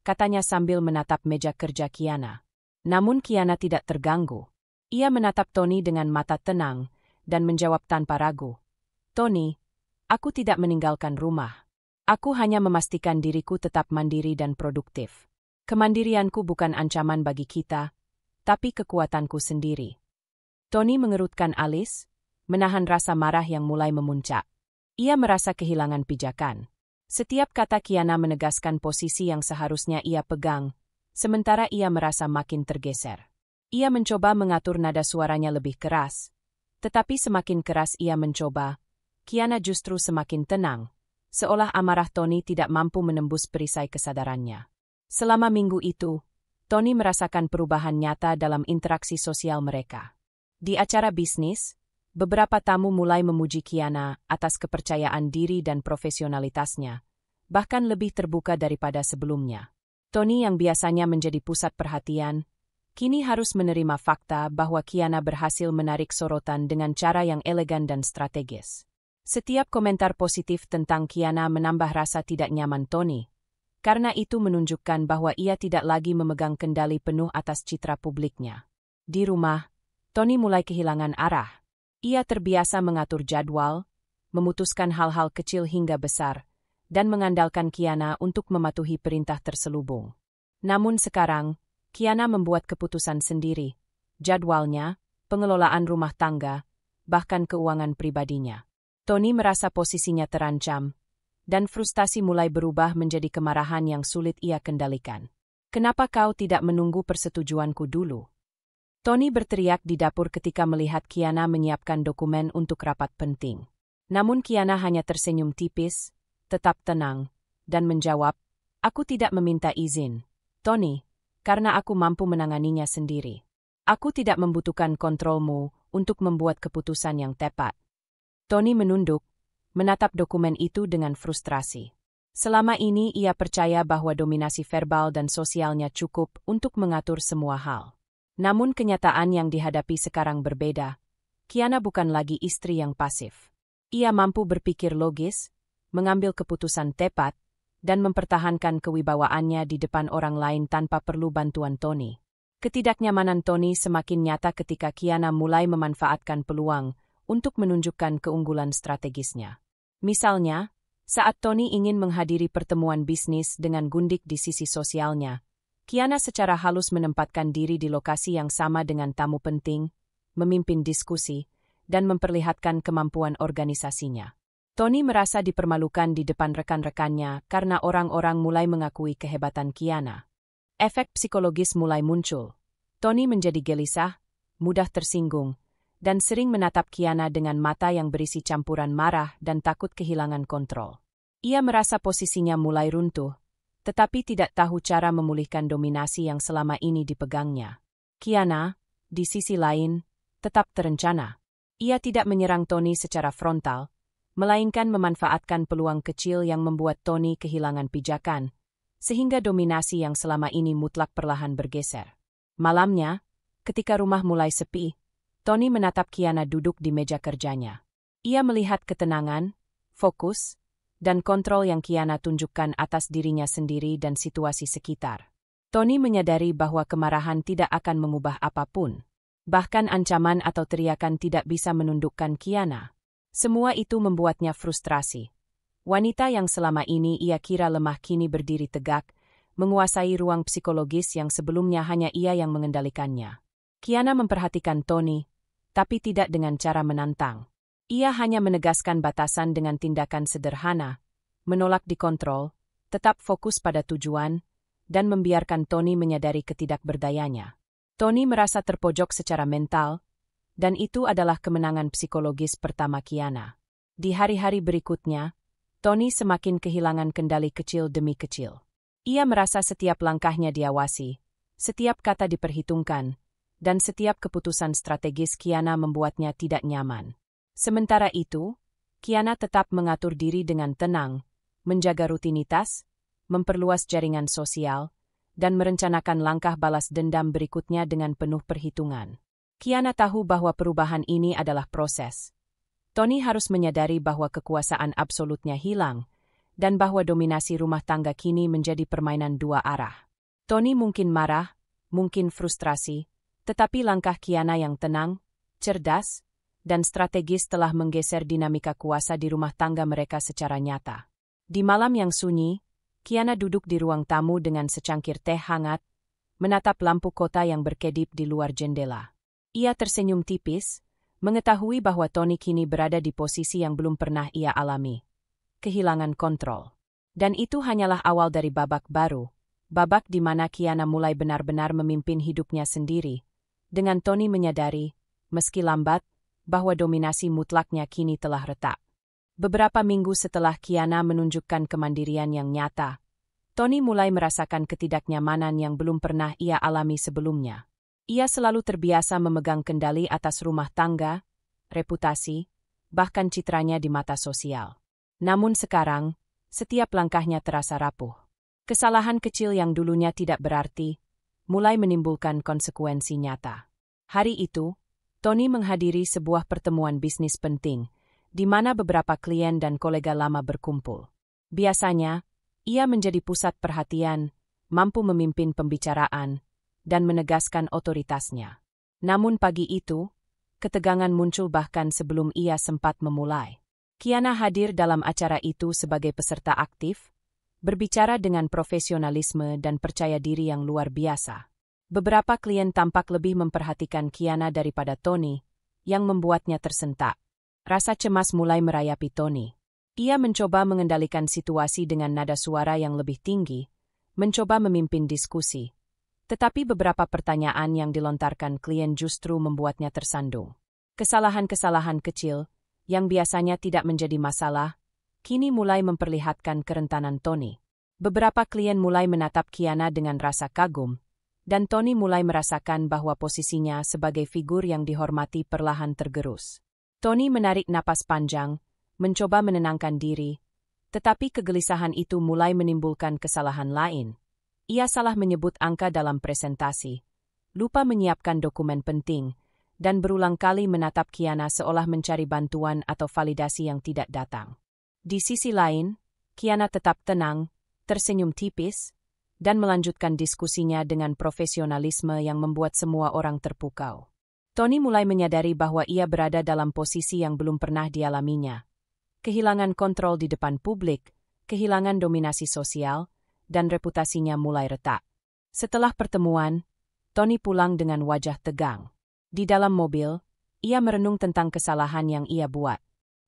katanya sambil menatap meja kerja Kiana. Namun Kiana tidak terganggu. Ia menatap Tony dengan mata tenang dan menjawab tanpa ragu. Tony, aku tidak meninggalkan rumah. Aku hanya memastikan diriku tetap mandiri dan produktif. Kemandirianku bukan ancaman bagi kita, tapi kekuatanku sendiri. Tony mengerutkan alis, menahan rasa marah yang mulai memuncak. Ia merasa kehilangan pijakan. Setiap kata Kiana menegaskan posisi yang seharusnya ia pegang, sementara ia merasa makin tergeser. Ia mencoba mengatur nada suaranya lebih keras, tetapi semakin keras ia mencoba, Kiana justru semakin tenang, seolah amarah Tony tidak mampu menembus perisai kesadarannya. Selama minggu itu, Tony merasakan perubahan nyata dalam interaksi sosial mereka. Di acara bisnis, beberapa tamu mulai memuji Kiana atas kepercayaan diri dan profesionalitasnya, bahkan lebih terbuka daripada sebelumnya. Tony yang biasanya menjadi pusat perhatian, kini harus menerima fakta bahwa Kiana berhasil menarik sorotan dengan cara yang elegan dan strategis. Setiap komentar positif tentang Kiana menambah rasa tidak nyaman Tony, karena itu menunjukkan bahwa ia tidak lagi memegang kendali penuh atas citra publiknya. Di rumah, Tony mulai kehilangan arah. Ia terbiasa mengatur jadwal, memutuskan hal-hal kecil hingga besar, dan mengandalkan Kiana untuk mematuhi perintah terselubung. Namun sekarang, Kiana membuat keputusan sendiri, jadwalnya, pengelolaan rumah tangga, bahkan keuangan pribadinya. Tony merasa posisinya terancam, dan frustasi mulai berubah menjadi kemarahan yang sulit ia kendalikan. "Kenapa kau tidak menunggu persetujuanku dulu?" Tony berteriak di dapur ketika melihat Kiana menyiapkan dokumen untuk rapat penting. Namun Kiana hanya tersenyum tipis, tetap tenang, dan menjawab, "Aku tidak meminta izin, Tony, karena aku mampu menanganinya sendiri. Aku tidak membutuhkan kontrolmu untuk membuat keputusan yang tepat." Tony menunduk, menatap dokumen itu dengan frustrasi. Selama ini ia percaya bahwa dominasi verbal dan sosialnya cukup untuk mengatur semua hal. Namun kenyataan yang dihadapi sekarang berbeda. Kiana bukan lagi istri yang pasif. Ia mampu berpikir logis, mengambil keputusan tepat, dan mempertahankan kewibawaannya di depan orang lain tanpa perlu bantuan Tony. Ketidaknyamanan Tony semakin nyata ketika Kiana mulai memanfaatkan peluang untuk menunjukkan keunggulan strategisnya. Misalnya, saat Tony ingin menghadiri pertemuan bisnis dengan gundik di sisi sosialnya, Kiana secara halus menempatkan diri di lokasi yang sama dengan tamu penting, memimpin diskusi, dan memperlihatkan kemampuan organisasinya. Tony merasa dipermalukan di depan rekan-rekannya karena orang-orang mulai mengakui kehebatan Kiana. Efek psikologis mulai muncul. Tony menjadi gelisah, mudah tersinggung, dan sering menatap Kiana dengan mata yang berisi campuran marah dan takut kehilangan kontrol. Ia merasa posisinya mulai runtuh, tetapi tidak tahu cara memulihkan dominasi yang selama ini dipegangnya. Kiana, di sisi lain, tetap terencana. Ia tidak menyerang Tony secara frontal, melainkan memanfaatkan peluang kecil yang membuat Tony kehilangan pijakan, sehingga dominasi yang selama ini mutlak perlahan bergeser. Malamnya, ketika rumah mulai sepi, Tony menatap Kiana duduk di meja kerjanya. Ia melihat ketenangan, fokus, dan kontrol yang Kiana tunjukkan atas dirinya sendiri dan situasi sekitar. Tony menyadari bahwa kemarahan tidak akan mengubah apapun. Bahkan ancaman atau teriakan tidak bisa menundukkan Kiana. Semua itu membuatnya frustrasi. Wanita yang selama ini ia kira lemah kini berdiri tegak, menguasai ruang psikologis yang sebelumnya hanya ia yang mengendalikannya. Kiana memperhatikan Tony, tapi tidak dengan cara menantang. Ia hanya menegaskan batasan dengan tindakan sederhana, menolak dikontrol, tetap fokus pada tujuan, dan membiarkan Tony menyadari ketidakberdayanya. Tony merasa terpojok secara mental, dan itu adalah kemenangan psikologis pertama Kiana. Di hari-hari berikutnya, Tony semakin kehilangan kendali kecil demi kecil. Ia merasa setiap langkahnya diawasi, setiap kata diperhitungkan, dan setiap keputusan strategis Kiana membuatnya tidak nyaman. Sementara itu, Kiana tetap mengatur diri dengan tenang, menjaga rutinitas, memperluas jaringan sosial, dan merencanakan langkah balas dendam berikutnya dengan penuh perhitungan. Kiana tahu bahwa perubahan ini adalah proses. Tony harus menyadari bahwa kekuasaan absolutnya hilang, dan bahwa dominasi rumah tangga kini menjadi permainan dua arah. Tony mungkin marah, mungkin frustrasi, tetapi langkah Kiana yang tenang, cerdas, dan strategis telah menggeser dinamika kuasa di rumah tangga mereka secara nyata. Di malam yang sunyi, Kiana duduk di ruang tamu dengan secangkir teh hangat, menatap lampu kota yang berkedip di luar jendela. Ia tersenyum tipis, mengetahui bahwa Tony kini berada di posisi yang belum pernah ia alami. Kehilangan kontrol. Dan itu hanyalah awal dari babak baru, babak di mana Kiana mulai benar-benar memimpin hidupnya sendiri, dengan Tony menyadari, meski lambat, bahwa dominasi mutlaknya kini telah retak. Beberapa minggu setelah Kiana menunjukkan kemandirian yang nyata, Tony mulai merasakan ketidaknyamanan yang belum pernah ia alami sebelumnya. Ia selalu terbiasa memegang kendali atas rumah tangga, reputasi, bahkan citranya di mata sosial. Namun sekarang, setiap langkahnya terasa rapuh. Kesalahan kecil yang dulunya tidak berarti, mulai menimbulkan konsekuensi nyata. Hari itu, Tony menghadiri sebuah pertemuan bisnis penting, di mana beberapa klien dan kolega lama berkumpul. Biasanya, ia menjadi pusat perhatian, mampu memimpin pembicaraan, dan menegaskan otoritasnya. Namun pagi itu, ketegangan muncul bahkan sebelum ia sempat memulai. Kiana hadir dalam acara itu sebagai peserta aktif, berbicara dengan profesionalisme dan percaya diri yang luar biasa. Beberapa klien tampak lebih memperhatikan Kiana daripada Tony, yang membuatnya tersentak. Rasa cemas mulai merayapi Tony. Ia mencoba mengendalikan situasi dengan nada suara yang lebih tinggi, mencoba memimpin diskusi. Tetapi beberapa pertanyaan yang dilontarkan klien justru membuatnya tersandung. Kesalahan-kesalahan kecil, yang biasanya tidak menjadi masalah, kini mulai memperlihatkan kerentanan Tony. Beberapa klien mulai menatap Kiana dengan rasa kagum, dan Tony mulai merasakan bahwa posisinya sebagai figur yang dihormati perlahan tergerus. Tony menarik napas panjang, mencoba menenangkan diri, tetapi kegelisahan itu mulai menimbulkan kesalahan lain. Ia salah menyebut angka dalam presentasi, lupa menyiapkan dokumen penting, dan berulang kali menatap Kiana seolah mencari bantuan atau validasi yang tidak datang. Di sisi lain, Kiana tetap tenang, tersenyum tipis, dan melanjutkan diskusinya dengan profesionalisme yang membuat semua orang terpukau. Tony mulai menyadari bahwa ia berada dalam posisi yang belum pernah dialaminya. Kehilangan kontrol di depan publik, kehilangan dominasi sosial, dan reputasinya mulai retak. Setelah pertemuan, Tony pulang dengan wajah tegang. Di dalam mobil, ia merenung tentang kesalahan yang ia buat.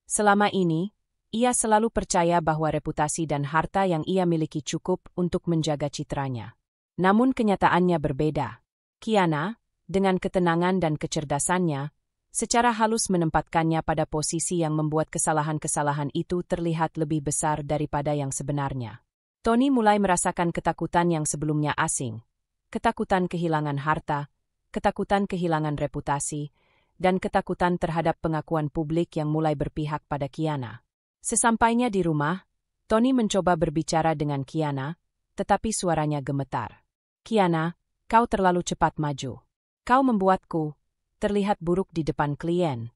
Selama ini, ia selalu percaya bahwa reputasi dan harta yang ia miliki cukup untuk menjaga citranya. Namun kenyataannya berbeda. Kiana, dengan ketenangan dan kecerdasannya, secara halus menempatkannya pada posisi yang membuat kesalahan-kesalahan itu terlihat lebih besar daripada yang sebenarnya. Tony mulai merasakan ketakutan yang sebelumnya asing, ketakutan kehilangan harta, ketakutan kehilangan reputasi, dan ketakutan terhadap pengakuan publik yang mulai berpihak pada Kiana. Sesampainya di rumah, Tony mencoba berbicara dengan Kiana, tetapi suaranya gemetar. "Kiana, kau terlalu cepat maju. Kau membuatku terlihat buruk di depan klien,"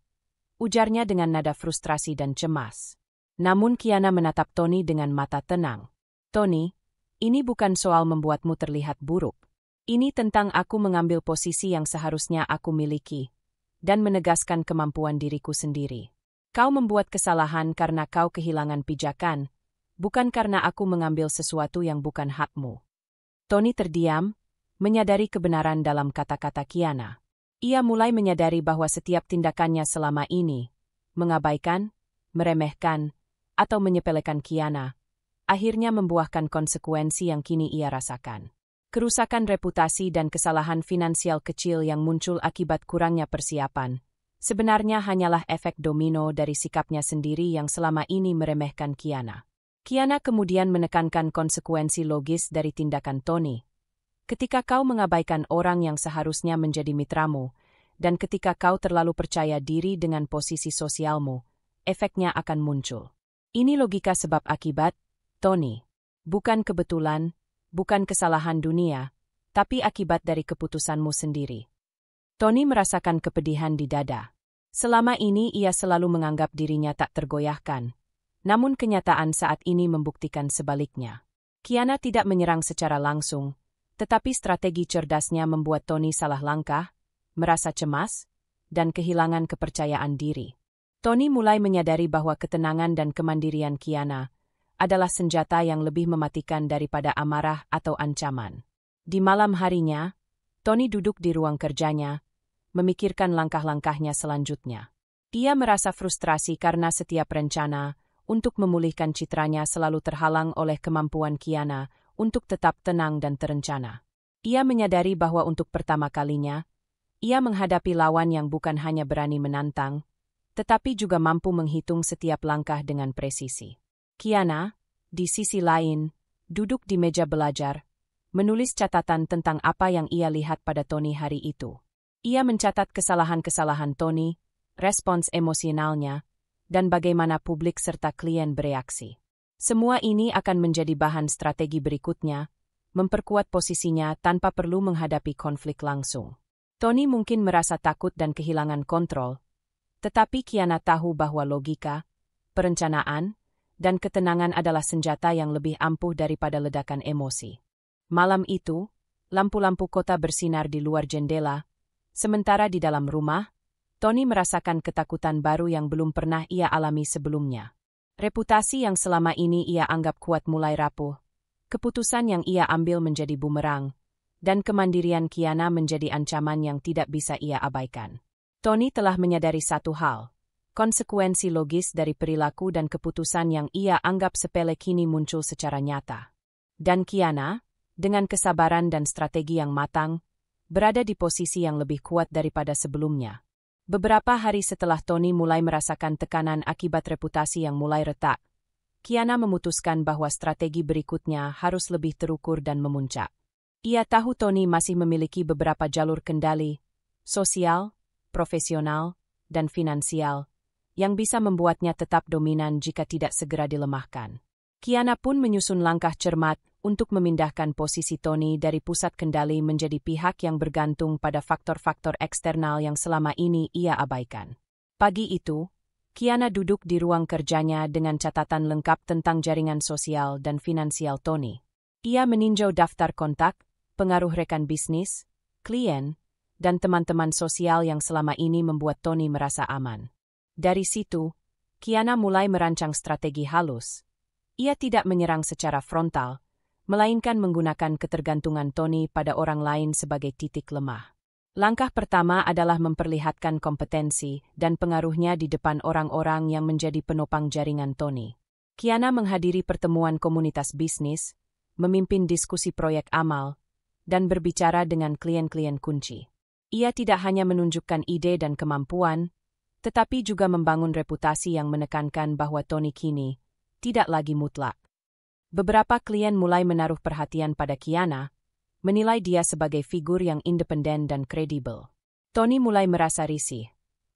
ujarnya dengan nada frustrasi dan cemas. Namun Kiana menatap Tony dengan mata tenang. "Tony, ini bukan soal membuatmu terlihat buruk. Ini tentang aku mengambil posisi yang seharusnya aku miliki, dan menegaskan kemampuan diriku sendiri. Kau membuat kesalahan karena kau kehilangan pijakan, bukan karena aku mengambil sesuatu yang bukan hakmu." Tony terdiam, menyadari kebenaran dalam kata-kata Kiana. Ia mulai menyadari bahwa setiap tindakannya selama ini, mengabaikan, meremehkan, atau menyepelekan Kiana, akhirnya membuahkan konsekuensi yang kini ia rasakan. Kerusakan reputasi dan kesalahan finansial kecil yang muncul akibat kurangnya persiapan, sebenarnya hanyalah efek domino dari sikapnya sendiri yang selama ini meremehkan Kiana. Kiana kemudian menekankan konsekuensi logis dari tindakan Tony. Ketika kau mengabaikan orang yang seharusnya menjadi mitramu, dan ketika kau terlalu percaya diri dengan posisi sosialmu, efeknya akan muncul. Ini logika sebab akibat, Tony. Bukan kebetulan, bukan kesalahan dunia, tapi akibat dari keputusanmu sendiri. Tony merasakan kepedihan di dada. Selama ini ia selalu menganggap dirinya tak tergoyahkan, namun kenyataan saat ini membuktikan sebaliknya. Kiana tidak menyerang secara langsung, tetapi strategi cerdasnya membuat Tony salah langkah, merasa cemas, dan kehilangan kepercayaan diri. Tony mulai menyadari bahwa ketenangan dan kemandirian Kiana adalah senjata yang lebih mematikan daripada amarah atau ancaman. Di malam harinya, Tony duduk di ruang kerjanya, memikirkan langkah-langkahnya selanjutnya. Ia merasa frustrasi karena setiap rencana untuk memulihkan citranya selalu terhalang oleh kemampuan Kiana untuk tetap tenang dan terencana. Ia menyadari bahwa untuk pertama kalinya, ia menghadapi lawan yang bukan hanya berani menantang, tetapi juga mampu menghitung setiap langkah dengan presisi. Kiana, di sisi lain, duduk di meja belajar, menulis catatan tentang apa yang ia lihat pada Tony hari itu. Ia mencatat kesalahan-kesalahan Tony, respons emosionalnya, dan bagaimana publik serta klien bereaksi. Semua ini akan menjadi bahan strategi berikutnya, memperkuat posisinya tanpa perlu menghadapi konflik langsung. Tony mungkin merasa takut dan kehilangan kontrol, tetapi Kiana tahu bahwa logika, perencanaan, dan ketenangan adalah senjata yang lebih ampuh daripada ledakan emosi. Malam itu, lampu-lampu kota bersinar di luar jendela, sementara di dalam rumah, Tony merasakan ketakutan baru yang belum pernah ia alami sebelumnya. Reputasi yang selama ini ia anggap kuat mulai rapuh, keputusan yang ia ambil menjadi bumerang, dan kemandirian Kiana menjadi ancaman yang tidak bisa ia abaikan. Tony telah menyadari satu hal. Konsekuensi logis dari perilaku dan keputusan yang ia anggap sepele kini muncul secara nyata. Dan Kiana, dengan kesabaran dan strategi yang matang, berada di posisi yang lebih kuat daripada sebelumnya. Beberapa hari setelah Tony mulai merasakan tekanan akibat reputasi yang mulai retak, Kiana memutuskan bahwa strategi berikutnya harus lebih terukur dan memuncak. Ia tahu Tony masih memiliki beberapa jalur kendali, sosial, profesional, dan finansial, yang bisa membuatnya tetap dominan jika tidak segera dilemahkan. Kiana pun menyusun langkah cermat untuk memindahkan posisi Tony dari pusat kendali menjadi pihak yang bergantung pada faktor-faktor eksternal yang selama ini ia abaikan. Pagi itu, Kiana duduk di ruang kerjanya dengan catatan lengkap tentang jaringan sosial dan finansial Tony. Ia meninjau daftar kontak, pengaruh rekan bisnis, klien, dan teman-teman sosial yang selama ini membuat Tony merasa aman. Dari situ, Kiana mulai merancang strategi halus. Ia tidak menyerang secara frontal, melainkan menggunakan ketergantungan Tony pada orang lain sebagai titik lemah. Langkah pertama adalah memperlihatkan kompetensi dan pengaruhnya di depan orang-orang yang menjadi penopang jaringan Tony. Kiana menghadiri pertemuan komunitas bisnis, memimpin diskusi proyek amal, dan berbicara dengan klien-klien kunci. Ia tidak hanya menunjukkan ide dan kemampuan, tetapi juga membangun reputasi yang menekankan bahwa Tony kini tidak lagi mutlak. Beberapa klien mulai menaruh perhatian pada Kiana, menilai dia sebagai figur yang independen dan kredibel. Tony mulai merasa risih.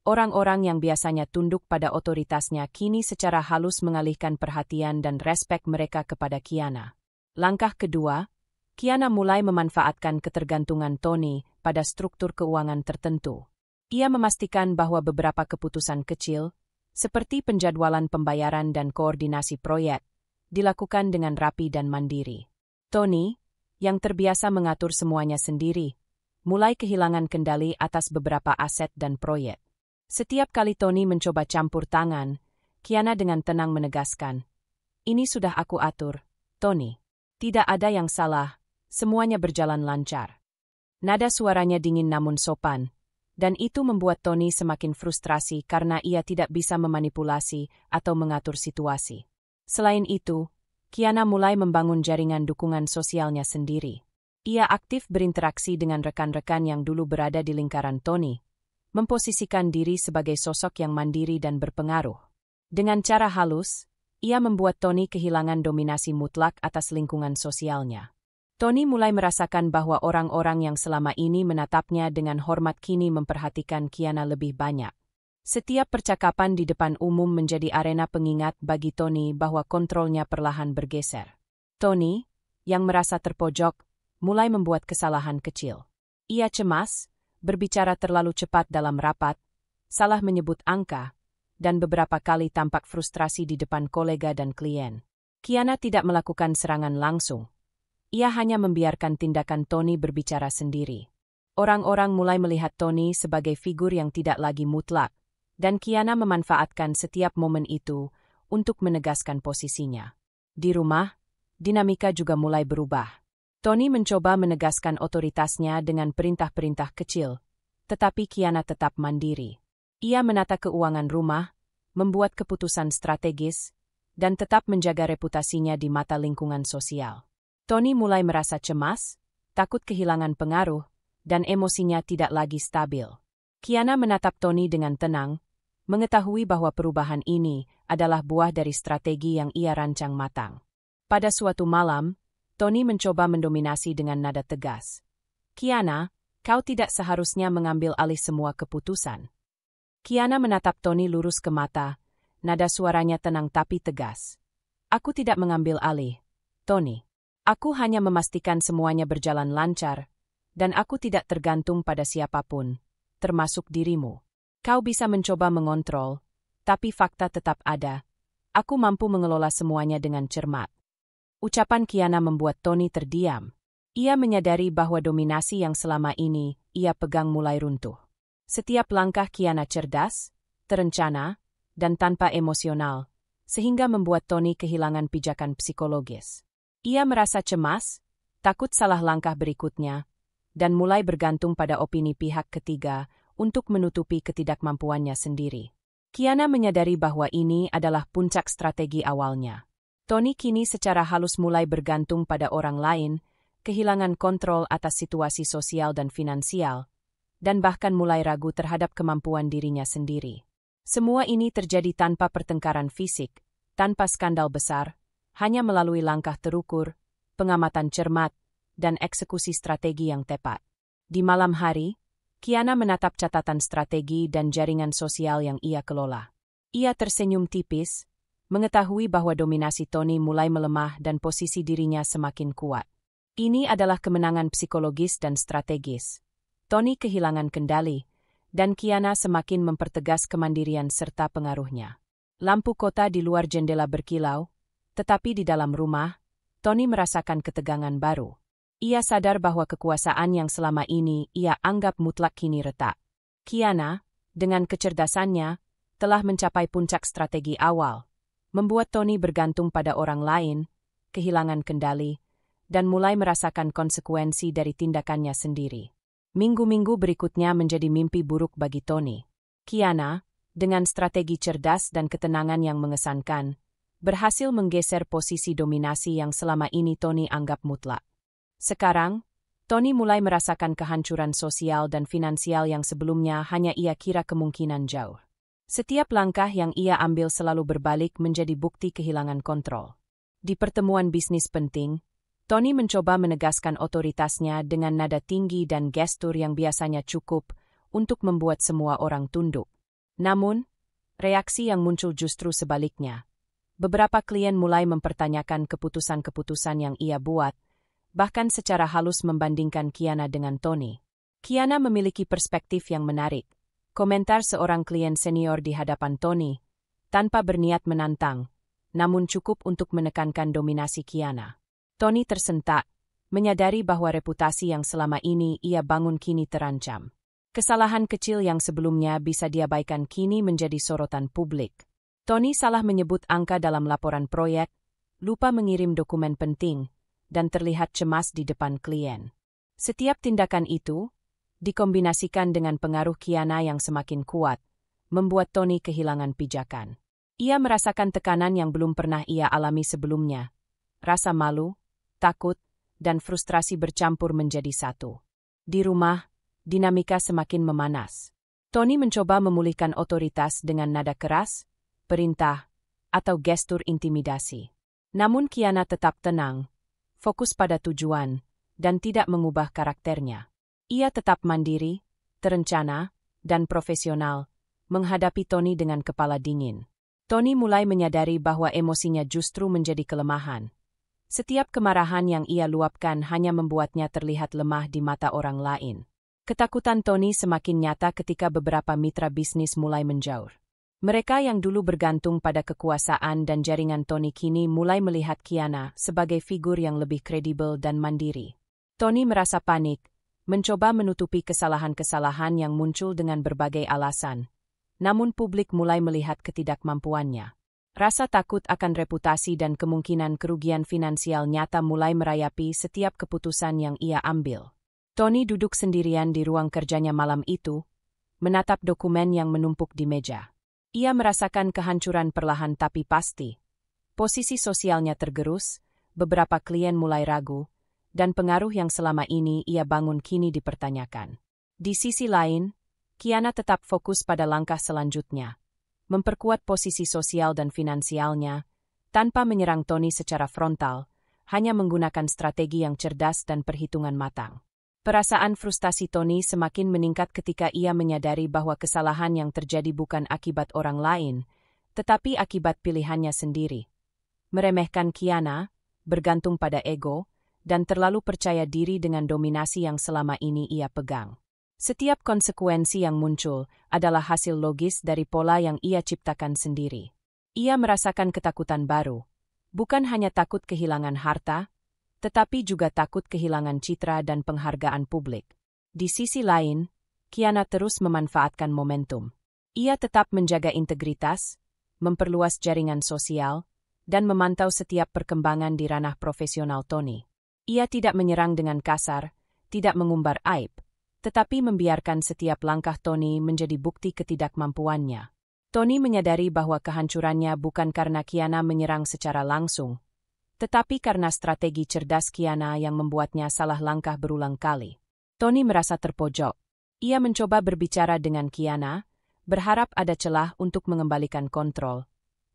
Orang-orang yang biasanya tunduk pada otoritasnya kini secara halus mengalihkan perhatian dan respek mereka kepada Kiana. Langkah kedua, Kiana mulai memanfaatkan ketergantungan Tony pada struktur keuangan tertentu. Ia memastikan bahwa beberapa keputusan kecil, seperti penjadwalan pembayaran dan koordinasi proyek, dilakukan dengan rapi dan mandiri. Tony, yang terbiasa mengatur semuanya sendiri, mulai kehilangan kendali atas beberapa aset dan proyek. Setiap kali Tony mencoba campur tangan, Kiana dengan tenang menegaskan, "Ini sudah aku atur, Tony. Tidak ada yang salah, semuanya berjalan lancar." Nada suaranya dingin namun sopan, dan itu membuat Tony semakin frustrasi karena ia tidak bisa memanipulasi atau mengatur situasi. Selain itu, Kiana mulai membangun jaringan dukungan sosialnya sendiri. Ia aktif berinteraksi dengan rekan-rekan yang dulu berada di lingkaran Tony, memposisikan diri sebagai sosok yang mandiri dan berpengaruh. Dengan cara halus, ia membuat Tony kehilangan dominasi mutlak atas lingkungan sosialnya. Tony mulai merasakan bahwa orang-orang yang selama ini menatapnya dengan hormat kini memperhatikan Kiana lebih banyak. Setiap percakapan di depan umum menjadi arena pengingat bagi Tony bahwa kontrolnya perlahan bergeser. Tony, yang merasa terpojok, mulai membuat kesalahan kecil. Ia cemas, berbicara terlalu cepat dalam rapat, salah menyebut angka, dan beberapa kali tampak frustrasi di depan kolega dan klien. Kiana tidak melakukan serangan langsung. Ia hanya membiarkan tindakan Tony berbicara sendiri. Orang-orang mulai melihat Tony sebagai figur yang tidak lagi mutlak, dan Kiana memanfaatkan setiap momen itu untuk menegaskan posisinya. Di rumah, dinamika juga mulai berubah. Tony mencoba menegaskan otoritasnya dengan perintah-perintah kecil, tetapi Kiana tetap mandiri. Ia menata keuangan rumah, membuat keputusan strategis, dan tetap menjaga reputasinya di mata lingkungan sosial. Tony mulai merasa cemas, takut kehilangan pengaruh, dan emosinya tidak lagi stabil. Kiana menatap Tony dengan tenang, mengetahui bahwa perubahan ini adalah buah dari strategi yang ia rancang matang. Pada suatu malam, Tony mencoba mendominasi dengan nada tegas. "Kiana, kau tidak seharusnya mengambil alih semua keputusan." Kiana menatap Tony lurus ke mata, nada suaranya tenang tapi tegas. "Aku tidak mengambil alih, Tony. Aku hanya memastikan semuanya berjalan lancar, dan aku tidak tergantung pada siapapun, termasuk dirimu. Kau bisa mencoba mengontrol, tapi fakta tetap ada. Aku mampu mengelola semuanya dengan cermat." Ucapan Kiana membuat Tony terdiam. Ia menyadari bahwa dominasi yang selama ini ia pegang mulai runtuh. Setiap langkah Kiana cerdas, terencana, dan tanpa emosional, sehingga membuat Tony kehilangan pijakan psikologis. Ia merasa cemas, takut salah langkah berikutnya, dan mulai bergantung pada opini pihak ketiga untuk menutupi ketidakmampuannya sendiri. Kiana menyadari bahwa ini adalah puncak strategi awalnya. Tony kini secara halus mulai bergantung pada orang lain, kehilangan kontrol atas situasi sosial dan finansial, dan bahkan mulai ragu terhadap kemampuan dirinya sendiri. Semua ini terjadi tanpa pertengkaran fisik, tanpa skandal besar, hanya melalui langkah terukur, pengamatan cermat, dan eksekusi strategi yang tepat. Di malam hari, Kiana menatap catatan strategi dan jaringan sosial yang ia kelola. Ia tersenyum tipis, mengetahui bahwa dominasi Tony mulai melemah dan posisi dirinya semakin kuat. Ini adalah kemenangan psikologis dan strategis. Tony kehilangan kendali, dan Kiana semakin mempertegas kemandirian serta pengaruhnya. Lampu kota di luar jendela berkilau, tetapi di dalam rumah, Tony merasakan ketegangan baru. Ia sadar bahwa kekuasaan yang selama ini ia anggap mutlak kini retak. Kiana, dengan kecerdasannya, telah mencapai puncak strategi awal, membuat Tony bergantung pada orang lain, kehilangan kendali, dan mulai merasakan konsekuensi dari tindakannya sendiri. Minggu-minggu berikutnya menjadi mimpi buruk bagi Tony. Kiana, dengan strategi cerdas dan ketenangan yang mengesankan, berhasil menggeser posisi dominasi yang selama ini Tony anggap mutlak. Sekarang, Tony mulai merasakan kehancuran sosial dan finansial yang sebelumnya hanya ia kira kemungkinan jauh. Setiap langkah yang ia ambil selalu berbalik menjadi bukti kehilangan kontrol. Di pertemuan bisnis penting, Tony mencoba menegaskan otoritasnya dengan nada tinggi dan gestur yang biasanya cukup untuk membuat semua orang tunduk. Namun, reaksi yang muncul justru sebaliknya. Beberapa klien mulai mempertanyakan keputusan-keputusan yang ia buat, bahkan secara halus membandingkan Kiana dengan Tony. Kiana memiliki perspektif yang menarik. Komentar seorang klien senior di hadapan Tony, tanpa berniat menantang, namun cukup untuk menekankan dominasi Kiana. Tony tersentak, menyadari bahwa reputasi yang selama ini ia bangun kini terancam. Kesalahan kecil yang sebelumnya bisa diabaikan kini menjadi sorotan publik. Tony salah menyebut angka dalam laporan proyek, lupa mengirim dokumen penting, dan terlihat cemas di depan klien. Setiap tindakan itu, dikombinasikan dengan pengaruh Kiana yang semakin kuat, membuat Tony kehilangan pijakan. Ia merasakan tekanan yang belum pernah ia alami sebelumnya. Rasa malu, takut, dan frustrasi bercampur menjadi satu. Di rumah, dinamika semakin memanas. Tony mencoba memulihkan otoritas dengan nada keras, perintah, atau gestur intimidasi. Namun Kiana tetap tenang, fokus pada tujuan, dan tidak mengubah karakternya. Ia tetap mandiri, terencana, dan profesional, menghadapi Tony dengan kepala dingin. Tony mulai menyadari bahwa emosinya justru menjadi kelemahan. Setiap kemarahan yang ia luapkan hanya membuatnya terlihat lemah di mata orang lain. Ketakutan Tony semakin nyata ketika beberapa mitra bisnis mulai menjauh. Mereka yang dulu bergantung pada kekuasaan dan jaringan Tony kini mulai melihat Kiana sebagai figur yang lebih kredibel dan mandiri. Tony merasa panik, mencoba menutupi kesalahan-kesalahan yang muncul dengan berbagai alasan. Namun publik mulai melihat ketidakmampuannya. Rasa takut akan reputasi dan kemungkinan kerugian finansial nyata mulai merayapi setiap keputusan yang ia ambil. Tony duduk sendirian di ruang kerjanya malam itu, menatap dokumen yang menumpuk di meja. Ia merasakan kehancuran perlahan tapi pasti. Posisi sosialnya tergerus, beberapa klien mulai ragu, dan pengaruh yang selama ini ia bangun kini dipertanyakan. Di sisi lain, Kiana tetap fokus pada langkah selanjutnya, memperkuat posisi sosial dan finansialnya, tanpa menyerang Tony secara frontal, hanya menggunakan strategi yang cerdas dan perhitungan matang. Perasaan frustasi Tony semakin meningkat ketika ia menyadari bahwa kesalahan yang terjadi bukan akibat orang lain, tetapi akibat pilihannya sendiri. Meremehkan Kiana, bergantung pada ego, dan terlalu percaya diri dengan dominasi yang selama ini ia pegang. Setiap konsekuensi yang muncul adalah hasil logis dari pola yang ia ciptakan sendiri. Ia merasakan ketakutan baru, bukan hanya takut kehilangan harta, tetapi juga takut kehilangan citra dan penghargaan publik. Di sisi lain, Kiana terus memanfaatkan momentum. Ia tetap menjaga integritas, memperluas jaringan sosial, dan memantau setiap perkembangan di ranah profesional Tony. Ia tidak menyerang dengan kasar, tidak mengumbar aib, tetapi membiarkan setiap langkah Tony menjadi bukti ketidakmampuannya. Tony menyadari bahwa kehancurannya bukan karena Kiana menyerang secara langsung, tetapi karena strategi cerdas Kiana yang membuatnya salah langkah berulang kali. Tony merasa terpojok. Ia mencoba berbicara dengan Kiana, berharap ada celah untuk mengembalikan kontrol.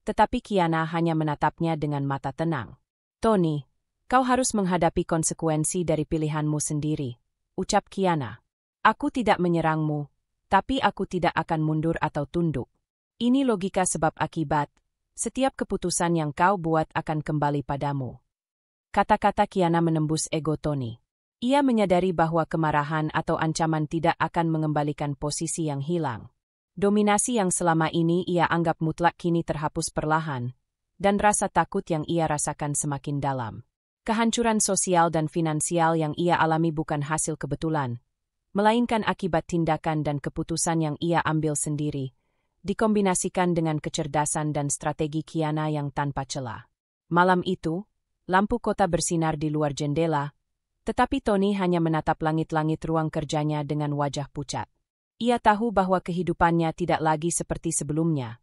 Tetapi Kiana hanya menatapnya dengan mata tenang. "Tony, kau harus menghadapi konsekuensi dari pilihanmu sendiri," ucap Kiana. "Aku tidak menyerangmu, tapi aku tidak akan mundur atau tunduk. Ini logika sebab akibat. Setiap keputusan yang kau buat akan kembali padamu." Kata-kata Kiana menembus ego Tony. Ia menyadari bahwa kemarahan atau ancaman tidak akan mengembalikan posisi yang hilang. Dominasi yang selama ini ia anggap mutlak kini terhapus perlahan, dan rasa takut yang ia rasakan semakin dalam. Kehancuran sosial dan finansial yang ia alami bukan hasil kebetulan, melainkan akibat tindakan dan keputusan yang ia ambil sendiri, dikombinasikan dengan kecerdasan dan strategi Kiana yang tanpa celah. Malam itu, lampu kota bersinar di luar jendela, tetapi Tony hanya menatap langit-langit ruang kerjanya dengan wajah pucat. Ia tahu bahwa kehidupannya tidak lagi seperti sebelumnya.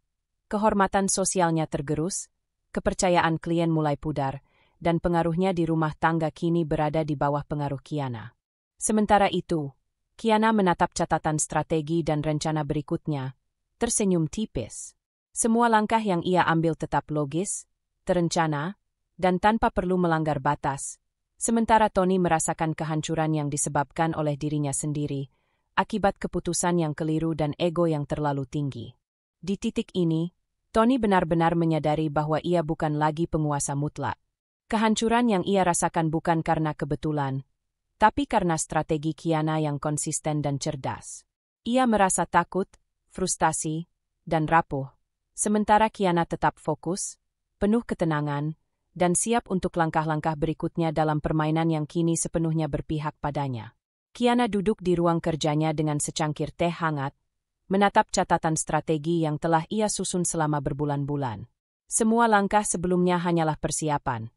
Kehormatan sosialnya tergerus, kepercayaan klien mulai pudar, dan pengaruhnya di rumah tangga kini berada di bawah pengaruh Kiana. Sementara itu, Kiana menatap catatan strategi dan rencana berikutnya, tersenyum tipis. Semua langkah yang ia ambil tetap logis, terencana, dan tanpa perlu melanggar batas. Sementara Tony merasakan kehancuran yang disebabkan oleh dirinya sendiri, akibat keputusan yang keliru dan ego yang terlalu tinggi. Di titik ini, Tony benar-benar menyadari bahwa ia bukan lagi penguasa mutlak. Kehancuran yang ia rasakan bukan karena kebetulan, tapi karena strategi Kiana yang konsisten dan cerdas. Ia merasa takut, frustasi, dan rapuh, sementara Kiana tetap fokus, penuh ketenangan, dan siap untuk langkah-langkah berikutnya dalam permainan yang kini sepenuhnya berpihak padanya. Kiana duduk di ruang kerjanya dengan secangkir teh hangat, menatap catatan strategi yang telah ia susun selama berbulan-bulan. Semua langkah sebelumnya hanyalah persiapan.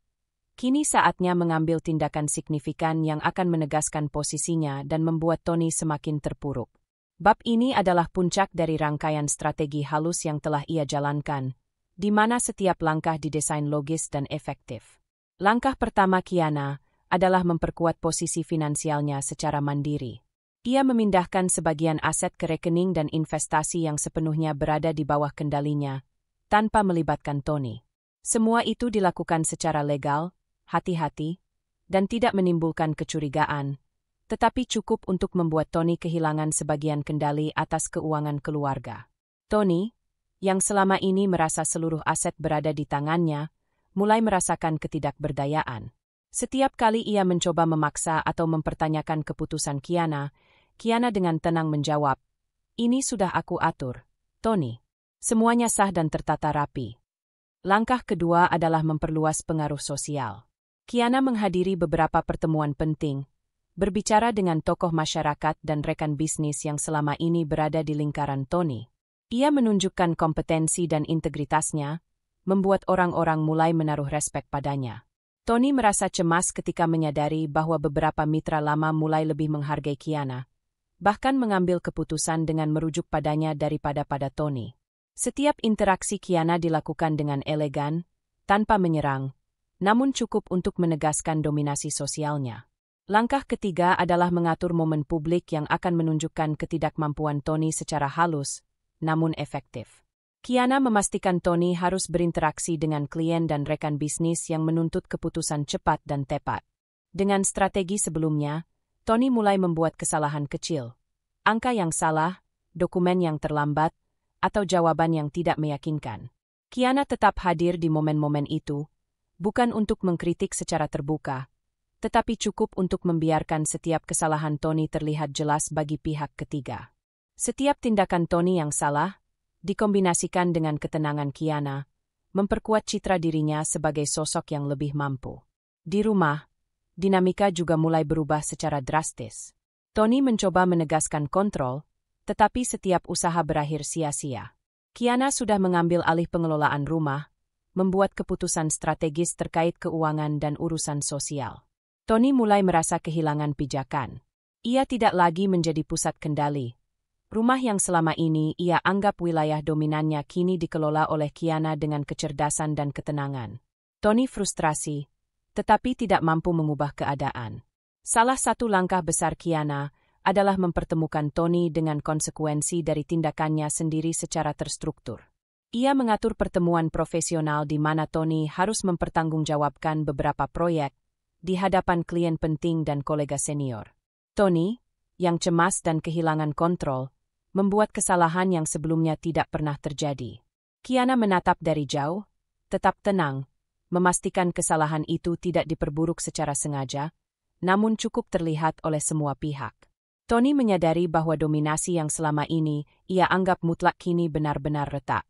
Kini saatnya mengambil tindakan signifikan yang akan menegaskan posisinya dan membuat Tony semakin terpuruk. Bab ini adalah puncak dari rangkaian strategi halus yang telah ia jalankan, di mana setiap langkah didesain logis dan efektif. Langkah pertama Kiana adalah memperkuat posisi finansialnya secara mandiri. Ia memindahkan sebagian aset ke rekening dan investasi yang sepenuhnya berada di bawah kendalinya, tanpa melibatkan Tony. Semua itu dilakukan secara legal, hati-hati, dan tidak menimbulkan kecurigaan, tetapi cukup untuk membuat Tony kehilangan sebagian kendali atas keuangan keluarga. Tony, yang selama ini merasa seluruh aset berada di tangannya, mulai merasakan ketidakberdayaan. Setiap kali ia mencoba memaksa atau mempertanyakan keputusan Kiana, Kiana dengan tenang menjawab, "Ini sudah aku atur, Tony. Semuanya sah dan tertata rapi." Langkah kedua adalah memperluas pengaruh sosial. Kiana menghadiri beberapa pertemuan penting, berbicara dengan tokoh masyarakat dan rekan bisnis yang selama ini berada di lingkaran Tony. Ia menunjukkan kompetensi dan integritasnya, membuat orang-orang mulai menaruh respek padanya. Tony merasa cemas ketika menyadari bahwa beberapa mitra lama mulai lebih menghargai Kiana, bahkan mengambil keputusan dengan merujuk padanya daripada pada Tony. Setiap interaksi Kiana dilakukan dengan elegan, tanpa menyerang, namun cukup untuk menegaskan dominasi sosialnya. Langkah ketiga adalah mengatur momen publik yang akan menunjukkan ketidakmampuan Tony secara halus, namun efektif. Kiana memastikan Tony harus berinteraksi dengan klien dan rekan bisnis yang menuntut keputusan cepat dan tepat. Dengan strategi sebelumnya, Tony mulai membuat kesalahan kecil. Angka yang salah, dokumen yang terlambat, atau jawaban yang tidak meyakinkan. Kiana tetap hadir di momen-momen itu, bukan untuk mengkritik secara terbuka, tetapi cukup untuk membiarkan setiap kesalahan Tony terlihat jelas bagi pihak ketiga. Setiap tindakan Tony yang salah, dikombinasikan dengan ketenangan Kiana, memperkuat citra dirinya sebagai sosok yang lebih mampu. Di rumah, dinamika juga mulai berubah secara drastis. Tony mencoba menegaskan kontrol, tetapi setiap usaha berakhir sia-sia. Kiana sudah mengambil alih pengelolaan rumah, membuat keputusan strategis terkait keuangan dan urusan sosial. Tony mulai merasa kehilangan pijakan. Ia tidak lagi menjadi pusat kendali. Rumah yang selama ini ia anggap wilayah dominannya kini dikelola oleh Kiana dengan kecerdasan dan ketenangan. Tony frustrasi, tetapi tidak mampu mengubah keadaan. Salah satu langkah besar Kiana adalah mempertemukan Tony dengan konsekuensi dari tindakannya sendiri secara terstruktur. Ia mengatur pertemuan profesional di mana Tony harus mempertanggungjawabkan beberapa proyek di hadapan klien penting dan kolega senior. Tony, yang cemas dan kehilangan kontrol, membuat kesalahan yang sebelumnya tidak pernah terjadi. Kiana menatap dari jauh, tetap tenang, memastikan kesalahan itu tidak diperburuk secara sengaja, namun cukup terlihat oleh semua pihak. Tony menyadari bahwa dominasi yang selama ini ia anggap mutlak kini benar-benar retak.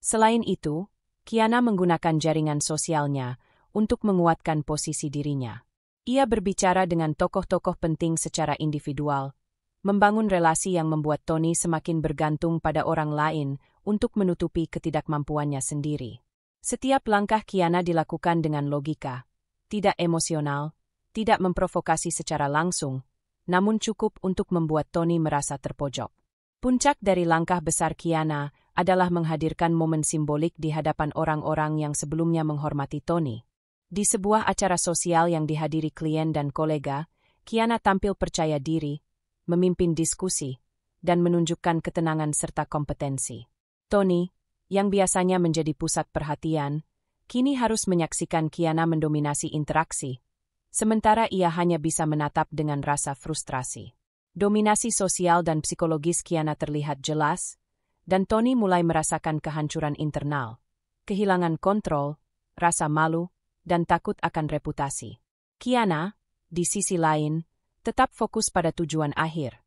Selain itu, Kiana menggunakan jaringan sosialnya untuk menguatkan posisi dirinya. Ia berbicara dengan tokoh-tokoh penting secara individual, membangun relasi yang membuat Tony semakin bergantung pada orang lain untuk menutupi ketidakmampuannya sendiri. Setiap langkah Kiana dilakukan dengan logika, tidak emosional, tidak memprovokasi secara langsung, namun cukup untuk membuat Tony merasa terpojok. Puncak dari langkah besar Kiana adalah menghadirkan momen simbolik di hadapan orang-orang yang sebelumnya menghormati Tony. Di sebuah acara sosial yang dihadiri klien dan kolega, Kiana tampil percaya diri, memimpin diskusi, dan menunjukkan ketenangan serta kompetensi. Tony, yang biasanya menjadi pusat perhatian, kini harus menyaksikan Kiana mendominasi interaksi, sementara ia hanya bisa menatap dengan rasa frustrasi. Dominasi sosial dan psikologis Kiana terlihat jelas, dan Tony mulai merasakan kehancuran internal, kehilangan kontrol, rasa malu, dan takut akan reputasi. Kiana, di sisi lain, tetap fokus pada tujuan akhir,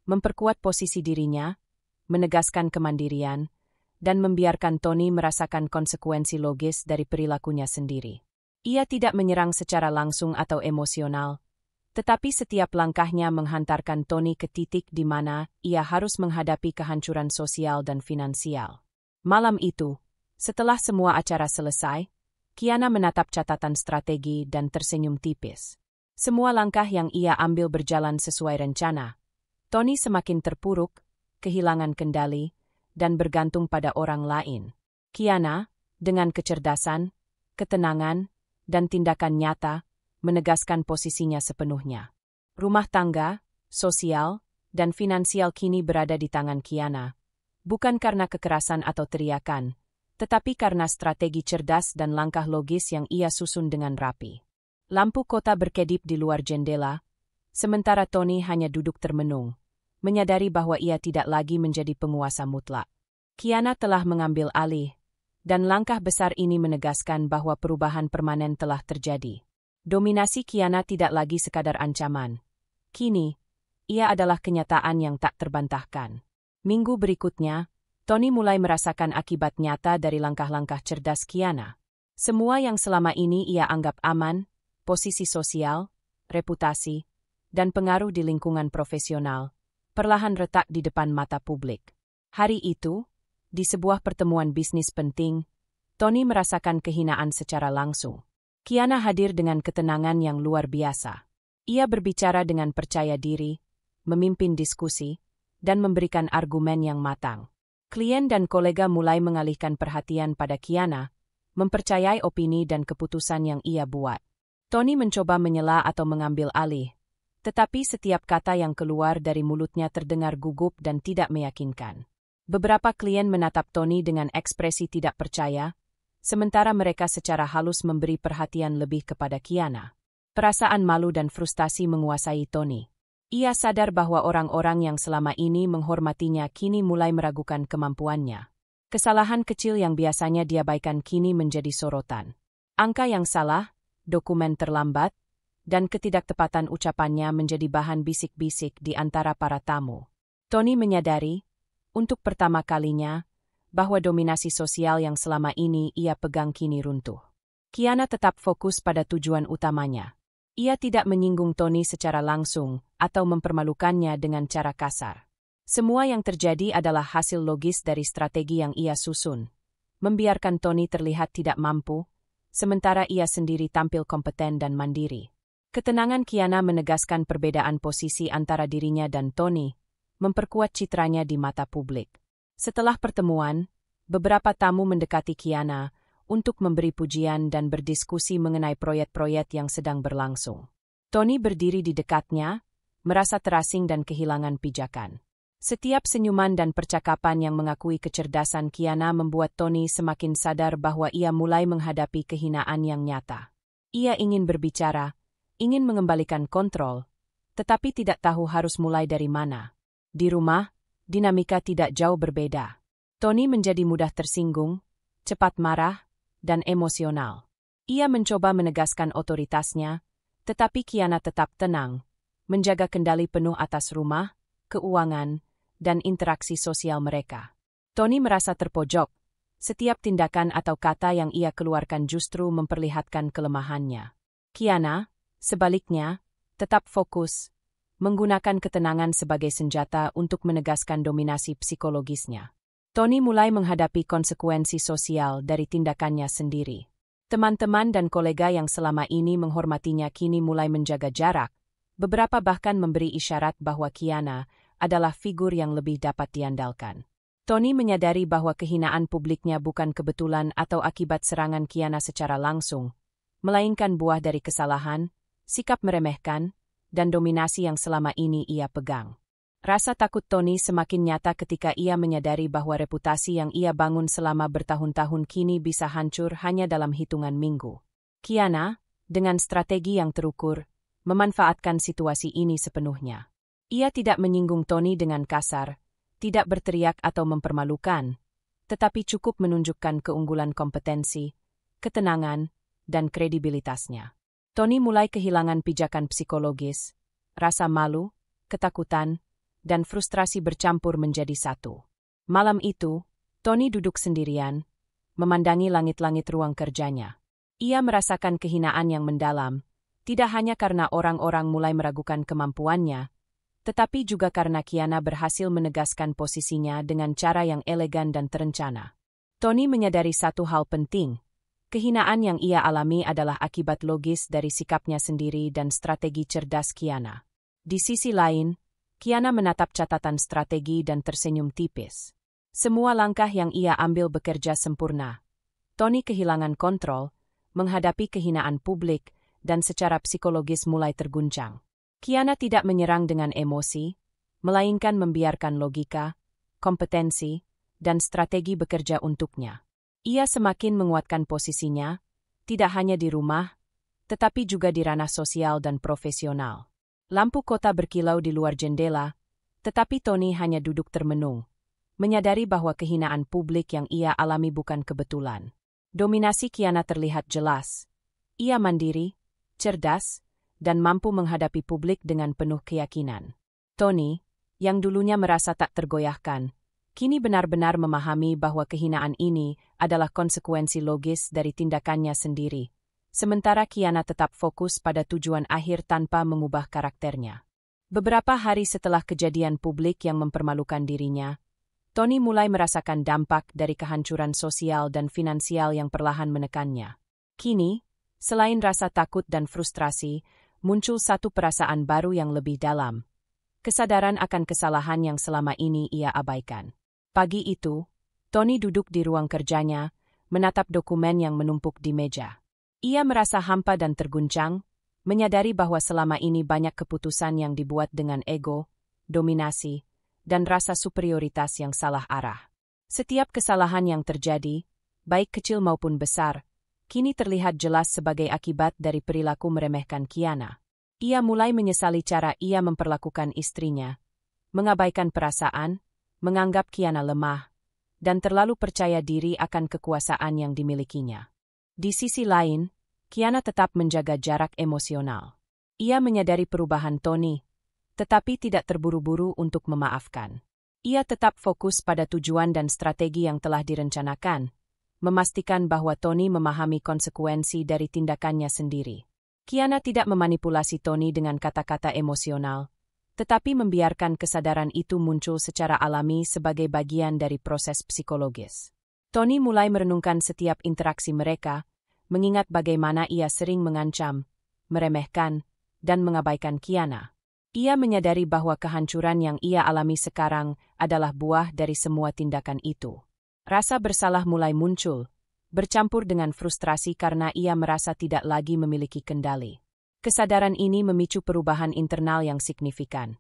memperkuat posisi dirinya, menegaskan kemandirian, dan membiarkan Tony merasakan konsekuensi logis dari perilakunya sendiri. Ia tidak menyerang secara langsung atau emosional, tetapi setiap langkahnya menghantarkan Tony ke titik di mana ia harus menghadapi kehancuran sosial dan finansial. Malam itu, setelah semua acara selesai, Kiana menatap catatan strategi dan tersenyum tipis. Semua langkah yang ia ambil berjalan sesuai rencana. Tony semakin terpuruk, kehilangan kendali, dan bergantung pada orang lain. Kiana, dengan kecerdasan, ketenangan, dan tindakan nyata, menegaskan posisinya sepenuhnya. Rumah tangga, sosial, dan finansial kini berada di tangan Kiana, bukan karena kekerasan atau teriakan, tetapi karena strategi cerdas dan langkah logis yang ia susun dengan rapi. Lampu kota berkedip di luar jendela, sementara Tony hanya duduk termenung, menyadari bahwa ia tidak lagi menjadi penguasa mutlak. Kiana telah mengambil alih, dan langkah besar ini menegaskan bahwa perubahan permanen telah terjadi. Dominasi Kiana tidak lagi sekadar ancaman. Kini, ia adalah kenyataan yang tak terbantahkan. Minggu berikutnya, Tony mulai merasakan akibat nyata dari langkah-langkah cerdas Kiana. Semua yang selama ini ia anggap aman, posisi sosial, reputasi, dan pengaruh di lingkungan profesional, perlahan retak di depan mata publik. Hari itu, di sebuah pertemuan bisnis penting, Tony merasakan kehinaan secara langsung. Kiana hadir dengan ketenangan yang luar biasa. Ia berbicara dengan percaya diri, memimpin diskusi, dan memberikan argumen yang matang. Klien dan kolega mulai mengalihkan perhatian pada Kiana, mempercayai opini dan keputusan yang ia buat. Tony mencoba menyela atau mengambil alih, tetapi setiap kata yang keluar dari mulutnya terdengar gugup dan tidak meyakinkan. Beberapa klien menatap Tony dengan ekspresi tidak percaya, sementara mereka secara halus memberi perhatian lebih kepada Kiana. Perasaan malu dan frustasi menguasai Tony. Ia sadar bahwa orang-orang yang selama ini menghormatinya kini mulai meragukan kemampuannya. Kesalahan kecil yang biasanya diabaikan kini menjadi sorotan. Angka yang salah, dokumen terlambat, dan ketidaktepatan ucapannya menjadi bahan bisik-bisik di antara para tamu. Tony menyadari, untuk pertama kalinya, bahwa dominasi sosial yang selama ini ia pegang kini runtuh. Kiana tetap fokus pada tujuan utamanya. Ia tidak menyinggung Tony secara langsung atau mempermalukannya dengan cara kasar. Semua yang terjadi adalah hasil logis dari strategi yang ia susun, membiarkan Tony terlihat tidak mampu, sementara ia sendiri tampil kompeten dan mandiri. Ketenangan Kiana menegaskan perbedaan posisi antara dirinya dan Tony, memperkuat citranya di mata publik. Setelah pertemuan, beberapa tamu mendekati Kiana untuk memberi pujian dan berdiskusi mengenai proyek-proyek yang sedang berlangsung. Tony berdiri di dekatnya, merasa terasing dan kehilangan pijakan. Setiap senyuman dan percakapan yang mengakui kecerdasan Kiana membuat Tony semakin sadar bahwa ia mulai menghadapi kehinaan yang nyata. Ia ingin berbicara, ingin mengembalikan kontrol, tetapi tidak tahu harus mulai dari mana. Di rumah, dinamika tidak jauh berbeda. Tony menjadi mudah tersinggung, cepat marah, dan emosional. Ia mencoba menegaskan otoritasnya, tetapi Kiana tetap tenang, menjaga kendali penuh atas rumah, keuangan, dan interaksi sosial mereka. Tony merasa terpojok. Setiap tindakan atau kata yang ia keluarkan justru memperlihatkan kelemahannya. Kiana, sebaliknya, tetap fokus, menggunakan ketenangan sebagai senjata untuk menegaskan dominasi psikologisnya. Tony mulai menghadapi konsekuensi sosial dari tindakannya sendiri. Teman-teman dan kolega yang selama ini menghormatinya kini mulai menjaga jarak, beberapa bahkan memberi isyarat bahwa Kiana adalah figur yang lebih dapat diandalkan. Tony menyadari bahwa kehinaan publiknya bukan kebetulan atau akibat serangan Kiana secara langsung, melainkan buah dari kesalahan, sikap meremehkan, dan dominasi yang selama ini ia pegang. Rasa takut Tony semakin nyata ketika ia menyadari bahwa reputasi yang ia bangun selama bertahun-tahun kini bisa hancur hanya dalam hitungan minggu. Kiana, dengan strategi yang terukur, memanfaatkan situasi ini sepenuhnya. Ia tidak menyinggung Tony dengan kasar, tidak berteriak atau mempermalukan, tetapi cukup menunjukkan keunggulan kompetensi, ketenangan, dan kredibilitasnya. Tony mulai kehilangan pijakan psikologis, rasa malu, ketakutan, dan frustrasi bercampur menjadi satu. Malam itu, Tony duduk sendirian, memandangi langit-langit ruang kerjanya. Ia merasakan kehinaan yang mendalam, tidak hanya karena orang-orang mulai meragukan kemampuannya, tetapi juga karena Kiana berhasil menegaskan posisinya dengan cara yang elegan dan terencana. Tony menyadari satu hal penting. Kehinaan yang ia alami adalah akibat logis dari sikapnya sendiri dan strategi cerdas Kiana. Di sisi lain, Kiana menatap catatan strategi dan tersenyum tipis. Semua langkah yang ia ambil bekerja sempurna. Tony kehilangan kontrol, menghadapi kehinaan publik, dan secara psikologis mulai terguncang. Kiana tidak menyerang dengan emosi, melainkan membiarkan logika, kompetensi, dan strategi bekerja untuknya. Ia semakin menguatkan posisinya, tidak hanya di rumah, tetapi juga di ranah sosial dan profesional. Lampu kota berkilau di luar jendela, tetapi Tony hanya duduk termenung, menyadari bahwa kehinaan publik yang ia alami bukan kebetulan. Dominasi Kiana terlihat jelas. Ia mandiri, cerdas, dan mampu menghadapi publik dengan penuh keyakinan. Tony, yang dulunya merasa tak tergoyahkan, kini benar-benar memahami bahwa kehinaan ini adalah konsekuensi logis dari tindakannya sendiri, sementara Kiana tetap fokus pada tujuan akhir tanpa mengubah karakternya. Beberapa hari setelah kejadian publik yang mempermalukan dirinya, Tony mulai merasakan dampak dari kehancuran sosial dan finansial yang perlahan menekannya. Kini, selain rasa takut dan frustrasi, muncul satu perasaan baru yang lebih dalam. Kesadaran akan kesalahan yang selama ini ia abaikan. Pagi itu, Tony duduk di ruang kerjanya, menatap dokumen yang menumpuk di meja. Ia merasa hampa dan terguncang, menyadari bahwa selama ini banyak keputusan yang dibuat dengan ego, dominasi, dan rasa superioritas yang salah arah. Setiap kesalahan yang terjadi, baik kecil maupun besar, kini terlihat jelas sebagai akibat dari perilaku meremehkan Kiana. Ia mulai menyesali cara ia memperlakukan istrinya, mengabaikan perasaan, menganggap Kiana lemah, dan terlalu percaya diri akan kekuasaan yang dimilikinya. Di sisi lain, Kiana tetap menjaga jarak emosional. Ia menyadari perubahan Tony, tetapi tidak terburu-buru untuk memaafkan. Ia tetap fokus pada tujuan dan strategi yang telah direncanakan, memastikan bahwa Tony memahami konsekuensi dari tindakannya sendiri. Kiana tidak memanipulasi Tony dengan kata-kata emosional, tetapi membiarkan kesadaran itu muncul secara alami sebagai bagian dari proses psikologis. Tony mulai merenungkan setiap interaksi mereka, mengingat bagaimana ia sering mengancam, meremehkan, dan mengabaikan Kiana. Ia menyadari bahwa kehancuran yang ia alami sekarang adalah buah dari semua tindakan itu. Rasa bersalah mulai muncul, bercampur dengan frustrasi karena ia merasa tidak lagi memiliki kendali. Kesadaran ini memicu perubahan internal yang signifikan.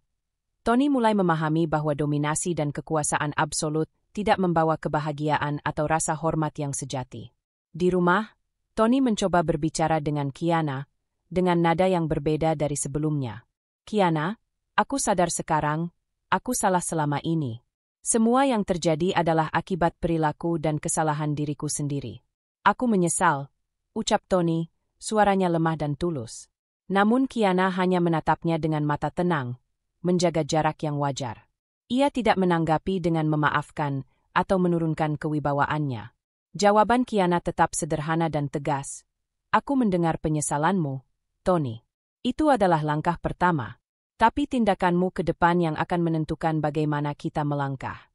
Tony mulai memahami bahwa dominasi dan kekuasaan absolut tidak membawa kebahagiaan atau rasa hormat yang sejati. Di rumah, Tony mencoba berbicara dengan Kiana, dengan nada yang berbeda dari sebelumnya. Kiana, aku sadar sekarang, aku salah selama ini. Semua yang terjadi adalah akibat perilaku dan kesalahan diriku sendiri. Aku menyesal, ucap Tony, suaranya lemah dan tulus. Namun Kiana hanya menatapnya dengan mata tenang, menjaga jarak yang wajar. Ia tidak menanggapi dengan memaafkan atau menurunkan kewibawaannya. Jawaban Kiana tetap sederhana dan tegas. Aku mendengar penyesalanmu, Tony. Itu adalah langkah pertama. Tapi tindakanmu ke depan yang akan menentukan bagaimana kita melangkah.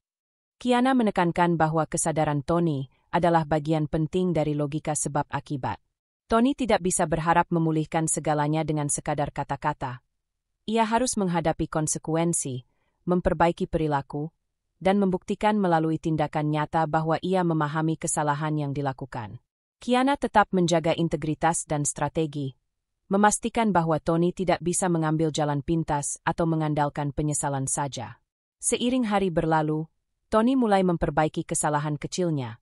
Kiana menekankan bahwa kesadaran Tony adalah bagian penting dari logika sebab akibat. Tony tidak bisa berharap memulihkan segalanya dengan sekadar kata-kata. Ia harus menghadapi konsekuensi, memperbaiki perilaku, dan membuktikan melalui tindakan nyata bahwa ia memahami kesalahan yang dilakukan. Kiana tetap menjaga integritas dan strategi, memastikan bahwa Tony tidak bisa mengambil jalan pintas atau mengandalkan penyesalan saja. Seiring hari berlalu, Tony mulai memperbaiki kesalahan kecilnya.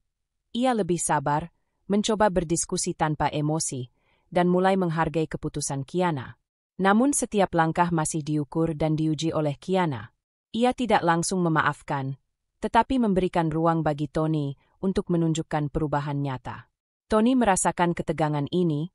Ia lebih sabar, mencoba berdiskusi tanpa emosi, dan mulai menghargai keputusan Kiana. Namun setiap langkah masih diukur dan diuji oleh Kiana. Ia tidak langsung memaafkan, tetapi memberikan ruang bagi Tony untuk menunjukkan perubahan nyata. Tony merasakan ketegangan ini,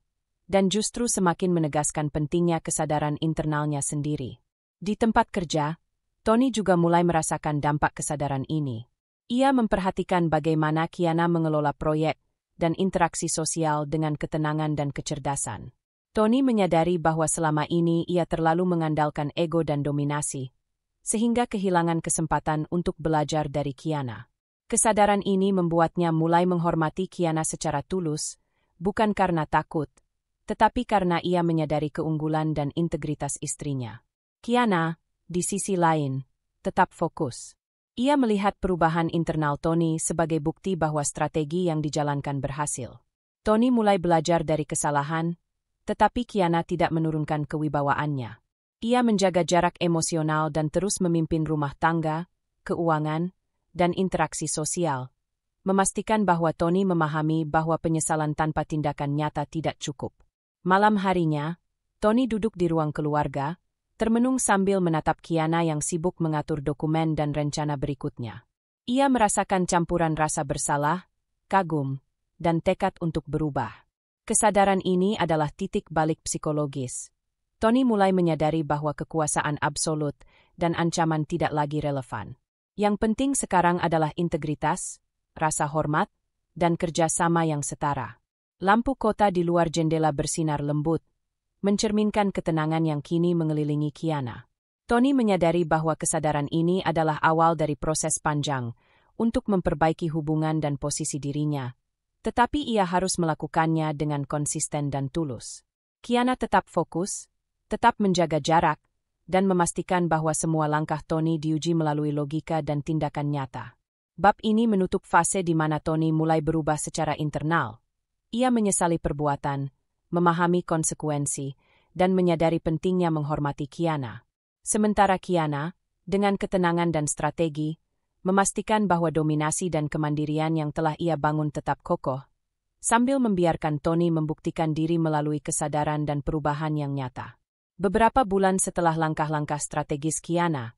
dan justru semakin menegaskan pentingnya kesadaran internalnya sendiri. Di tempat kerja, Tony juga mulai merasakan dampak kesadaran ini. Ia memperhatikan bagaimana Kiana mengelola proyek dan interaksi sosial dengan ketenangan dan kecerdasan. Tony menyadari bahwa selama ini ia terlalu mengandalkan ego dan dominasi, sehingga kehilangan kesempatan untuk belajar dari Kiana. Kesadaran ini membuatnya mulai menghormati Kiana secara tulus, bukan karena takut, tetapi karena ia menyadari keunggulan dan integritas istrinya. Kiana, di sisi lain, tetap fokus. Ia melihat perubahan internal Tony sebagai bukti bahwa strategi yang dijalankan berhasil. Tony mulai belajar dari kesalahan, tetapi Kiana tidak menurunkan kewibawaannya. Ia menjaga jarak emosional dan terus memimpin rumah tangga, keuangan, dan interaksi sosial, memastikan bahwa Tony memahami bahwa penyesalan tanpa tindakan nyata tidak cukup. Malam harinya, Tony duduk di ruang keluarga, termenung sambil menatap Kiana yang sibuk mengatur dokumen dan rencana berikutnya. Ia merasakan campuran rasa bersalah, kagum, dan tekad untuk berubah. Kesadaran ini adalah titik balik psikologis. Tony mulai menyadari bahwa kekuasaan absolut dan ancaman tidak lagi relevan. Yang penting sekarang adalah integritas, rasa hormat, dan kerjasama yang setara. Lampu kota di luar jendela bersinar lembut, mencerminkan ketenangan yang kini mengelilingi Kiana. Tony menyadari bahwa kesadaran ini adalah awal dari proses panjang, untuk memperbaiki hubungan dan posisi dirinya, tetapi ia harus melakukannya dengan konsisten dan tulus. Kiana tetap fokus, tetap menjaga jarak, dan memastikan bahwa semua langkah Tony diuji melalui logika dan tindakan nyata. Bab ini menutup fase di mana Tony mulai berubah secara internal. Ia menyesali perbuatan, memahami konsekuensi, dan menyadari pentingnya menghormati Kiana. Sementara Kiana, dengan ketenangan dan strategi, memastikan bahwa dominasi dan kemandirian yang telah ia bangun tetap kokoh, sambil membiarkan Tony membuktikan diri melalui kesadaran dan perubahan yang nyata. Beberapa bulan setelah langkah-langkah strategis Kiana,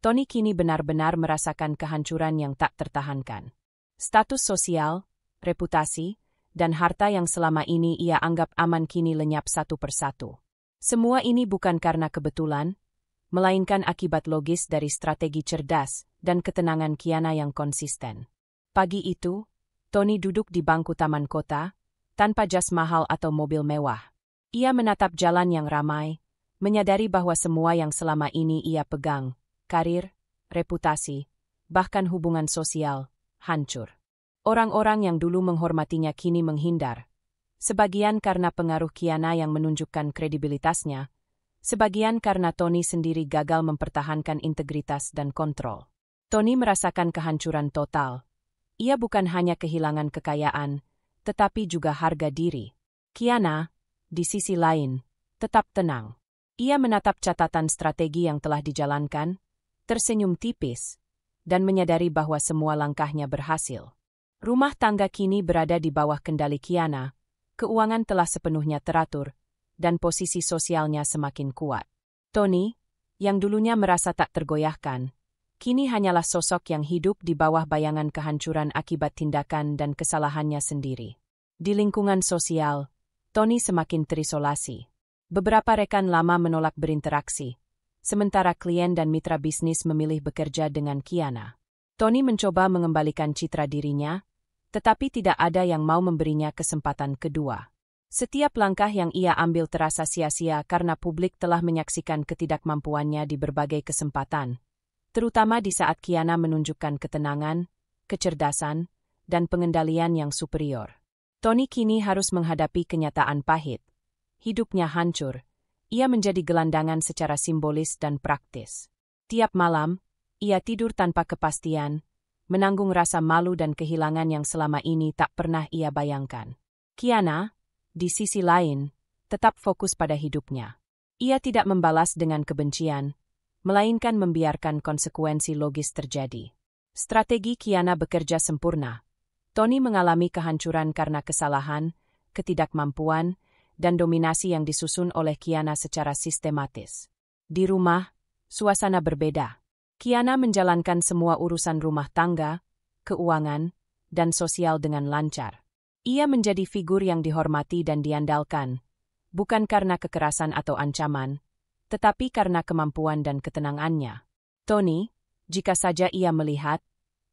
Tony kini benar-benar merasakan kehancuran yang tak tertahankan. Status sosial, reputasi, dan harta yang selama ini ia anggap aman kini lenyap satu persatu. Semua ini bukan karena kebetulan, melainkan akibat logis dari strategi cerdas dan ketenangan Kiana yang konsisten. Pagi itu, Tony duduk di bangku taman kota, tanpa jas mahal atau mobil mewah. Ia menatap jalan yang ramai, menyadari bahwa semua yang selama ini ia pegang, karir, reputasi, bahkan hubungan sosial, hancur. Orang-orang yang dulu menghormatinya kini menghindar, sebagian karena pengaruh Kiana yang menunjukkan kredibilitasnya, sebagian karena Tony sendiri gagal mempertahankan integritas dan kontrol. Tony merasakan kehancuran total. Ia bukan hanya kehilangan kekayaan, tetapi juga harga diri. Kiana, di sisi lain, tetap tenang. Ia menatap catatan strategi yang telah dijalankan, tersenyum tipis, dan menyadari bahwa semua langkahnya berhasil. Rumah tangga kini berada di bawah kendali Kiana, keuangan telah sepenuhnya teratur, dan posisi sosialnya semakin kuat. Tony, yang dulunya merasa tak tergoyahkan, kini hanyalah sosok yang hidup di bawah bayangan kehancuran akibat tindakan dan kesalahannya sendiri. Di lingkungan sosial, Tony semakin terisolasi. Beberapa rekan lama menolak berinteraksi, sementara klien dan mitra bisnis memilih bekerja dengan Kiana. Tony mencoba mengembalikan citra dirinya, tetapi tidak ada yang mau memberinya kesempatan kedua. Setiap langkah yang ia ambil terasa sia-sia karena publik telah menyaksikan ketidakmampuannya di berbagai kesempatan, terutama di saat Kiana menunjukkan ketenangan, kecerdasan, dan pengendalian yang superior. Tony kini harus menghadapi kenyataan pahit. Hidupnya hancur, ia menjadi gelandangan secara simbolis dan praktis. Tiap malam, ia tidur tanpa kepastian, menanggung rasa malu dan kehilangan yang selama ini tak pernah ia bayangkan. Kiana, di sisi lain, tetap fokus pada hidupnya. Ia tidak membalas dengan kebencian, melainkan membiarkan konsekuensi logis terjadi. Strategi Kiana bekerja sempurna. Tony mengalami kehancuran karena kesalahan, ketidakmampuan, dan dominasi yang disusun oleh Kiana secara sistematis. Di rumah, suasana berbeda. Kiana menjalankan semua urusan rumah tangga, keuangan, dan sosial dengan lancar. Ia menjadi figur yang dihormati dan diandalkan, bukan karena kekerasan atau ancaman, tetapi karena kemampuan dan ketenangannya. Tony, jika saja ia melihat,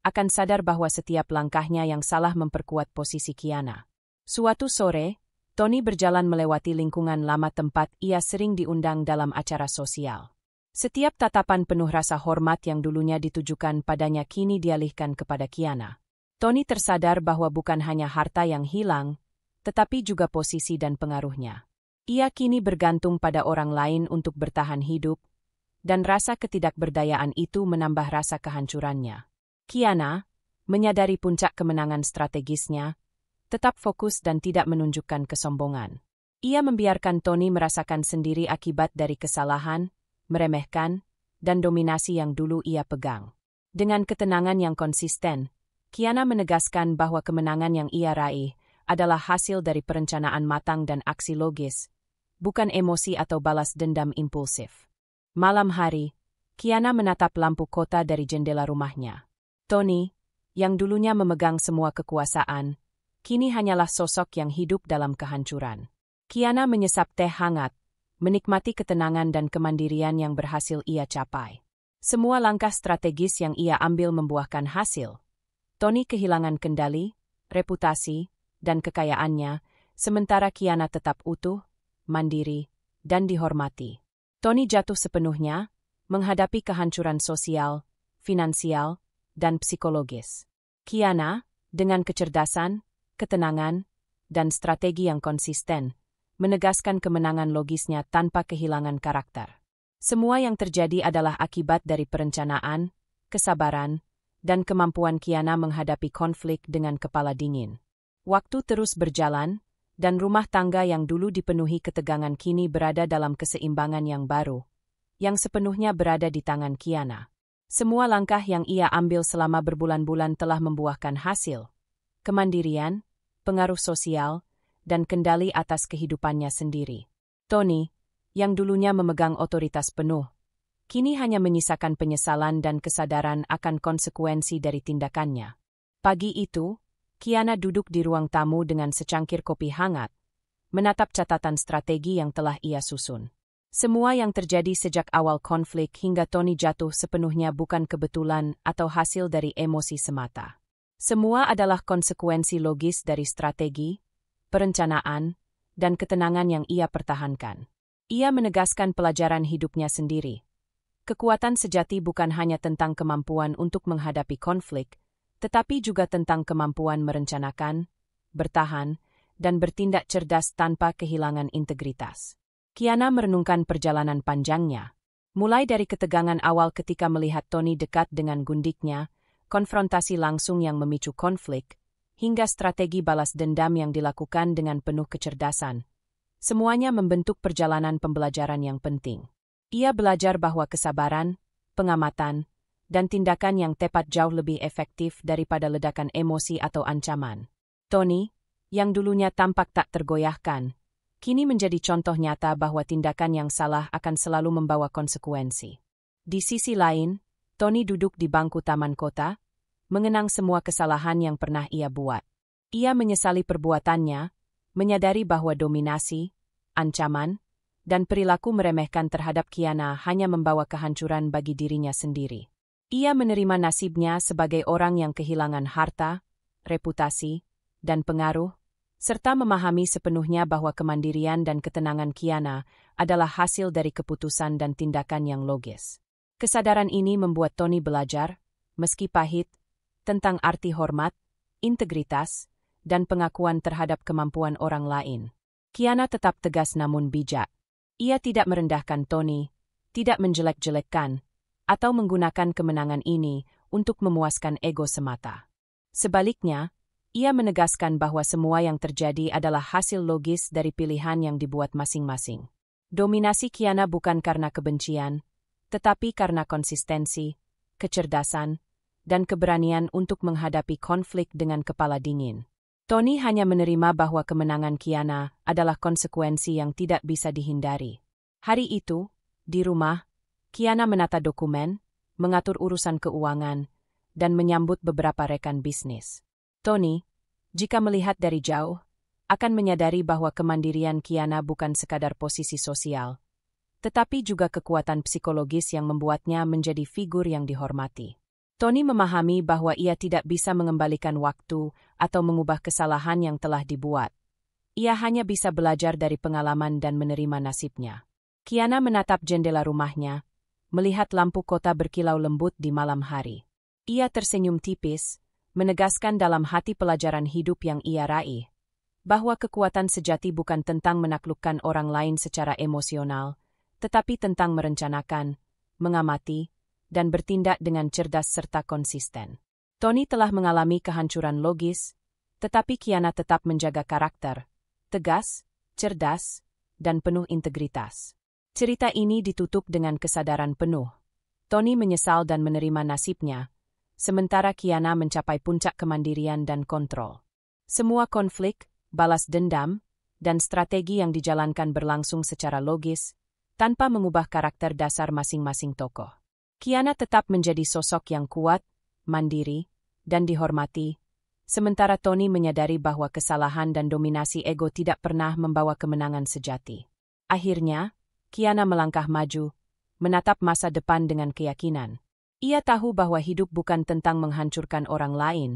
akan sadar bahwa setiap langkahnya yang salah memperkuat posisi Kiana. Suatu sore, Tony berjalan melewati lingkungan lama tempat ia sering diundang dalam acara sosial. Setiap tatapan penuh rasa hormat yang dulunya ditujukan padanya kini dialihkan kepada Kiana. Tony tersadar bahwa bukan hanya harta yang hilang, tetapi juga posisi dan pengaruhnya. Ia kini bergantung pada orang lain untuk bertahan hidup, dan rasa ketidakberdayaan itu menambah rasa kehancurannya. Kiana, menyadari puncak kemenangan strategisnya, tetap fokus dan tidak menunjukkan kesombongan. Ia membiarkan Tony merasakan sendiri akibat dari kesalahan, meremehkan, dan dominasi yang dulu ia pegang. Dengan ketenangan yang konsisten, Kiana menegaskan bahwa kemenangan yang ia raih adalah hasil dari perencanaan matang dan aksi logis, bukan emosi atau balas dendam impulsif. Malam hari, Kiana menatap lampu kota dari jendela rumahnya. Tony, yang dulunya memegang semua kekuasaan, kini hanyalah sosok yang hidup dalam kehancuran. Kiana menyesap teh hangat, menikmati ketenangan dan kemandirian yang berhasil ia capai. Semua langkah strategis yang ia ambil membuahkan hasil. Tony kehilangan kendali, reputasi, dan kekayaannya, sementara Kiana tetap utuh, mandiri, dan dihormati. Tony jatuh sepenuhnya, menghadapi kehancuran sosial, finansial, dan psikologis. Kiana, dengan kecerdasan, ketenangan, dan strategi yang konsisten, menegaskan kemenangan logisnya tanpa kehilangan karakter. Semua yang terjadi adalah akibat dari perencanaan, kesabaran, dan kemampuan Kiana menghadapi konflik dengan kepala dingin. Waktu terus berjalan, dan rumah tangga yang dulu dipenuhi ketegangan kini berada dalam keseimbangan yang baru, yang sepenuhnya berada di tangan Kiana. Semua langkah yang ia ambil selama berbulan-bulan telah membuahkan hasil. Kemandirian, pengaruh sosial, dan kendali atas kehidupannya sendiri. Tony, yang dulunya memegang otoritas penuh, kini hanya menyisakan penyesalan dan kesadaran akan konsekuensi dari tindakannya. Pagi itu, Kiana duduk di ruang tamu dengan secangkir kopi hangat, menatap catatan strategi yang telah ia susun. Semua yang terjadi sejak awal konflik hingga Tony jatuh sepenuhnya bukan kebetulan atau hasil dari emosi semata. Semua adalah konsekuensi logis dari strategi, perencanaan, dan ketenangan yang ia pertahankan. Ia menegaskan pelajaran hidupnya sendiri. Kekuatan sejati bukan hanya tentang kemampuan untuk menghadapi konflik, tetapi juga tentang kemampuan merencanakan, bertahan, dan bertindak cerdas tanpa kehilangan integritas. Kiana merenungkan perjalanan panjangnya. Mulai dari ketegangan awal ketika melihat Tony dekat dengan gundiknya, konfrontasi langsung yang memicu konflik, hingga strategi balas dendam yang dilakukan dengan penuh kecerdasan. Semuanya membentuk perjalanan pembelajaran yang penting. Ia belajar bahwa kesabaran, pengamatan, dan tindakan yang tepat jauh lebih efektif daripada ledakan emosi atau ancaman. Tony, yang dulunya tampak tak tergoyahkan, kini menjadi contoh nyata bahwa tindakan yang salah akan selalu membawa konsekuensi. Di sisi lain, Tony duduk di bangku taman kota, mengenang semua kesalahan yang pernah ia buat. Ia menyesali perbuatannya, menyadari bahwa dominasi, ancaman, dan perilaku meremehkan terhadap Kiana hanya membawa kehancuran bagi dirinya sendiri. Ia menerima nasibnya sebagai orang yang kehilangan harta, reputasi, dan pengaruh, serta memahami sepenuhnya bahwa kemandirian dan ketenangan Kiana adalah hasil dari keputusan dan tindakan yang logis. Kesadaran ini membuat Tony belajar, meski pahit, tentang arti hormat, integritas, dan pengakuan terhadap kemampuan orang lain. Kiana tetap tegas namun bijak. Ia tidak merendahkan Tony, tidak menjelek-jelekkan, atau menggunakan kemenangan ini untuk memuaskan ego semata. Sebaliknya, ia menegaskan bahwa semua yang terjadi adalah hasil logis dari pilihan yang dibuat masing-masing. Dominasi Kiana bukan karena kebencian, tetapi karena konsistensi, kecerdasan, dan keberanian untuk menghadapi konflik dengan kepala dingin. Tony hanya menerima bahwa kemenangan Kiana adalah konsekuensi yang tidak bisa dihindari. Hari itu, di rumah, Kiana menata dokumen, mengatur urusan keuangan, dan menyambut beberapa rekan bisnis. Tony, jika melihat dari jauh, akan menyadari bahwa kemandirian Kiana bukan sekadar posisi sosial, tetapi juga kekuatan psikologis yang membuatnya menjadi figur yang dihormati. Tony memahami bahwa ia tidak bisa mengembalikan waktu atau mengubah kesalahan yang telah dibuat. Ia hanya bisa belajar dari pengalaman dan menerima nasibnya. Kiana menatap jendela rumahnya, melihat lampu kota berkilau lembut di malam hari. Ia tersenyum tipis, menegaskan dalam hati pelajaran hidup yang ia raih, bahwa kekuatan sejati bukan tentang menaklukkan orang lain secara emosional, tetapi tentang merencanakan, mengamati, dan bertindak dengan cerdas serta konsisten. Tony telah mengalami kehancuran logis, tetapi Kiana tetap menjaga karakter, tegas, cerdas, dan penuh integritas. Cerita ini ditutup dengan kesadaran penuh. Tony menyesal dan menerima nasibnya, sementara Kiana mencapai puncak kemandirian dan kontrol. Semua konflik, balas dendam, dan strategi yang dijalankan berlangsung secara logis, tanpa mengubah karakter dasar masing-masing tokoh. Kiana tetap menjadi sosok yang kuat, mandiri, dan dihormati, sementara Tony menyadari bahwa kesalahan dan dominasi ego tidak pernah membawa kemenangan sejati. Akhirnya, Kiana melangkah maju, menatap masa depan dengan keyakinan. Ia tahu bahwa hidup bukan tentang menghancurkan orang lain,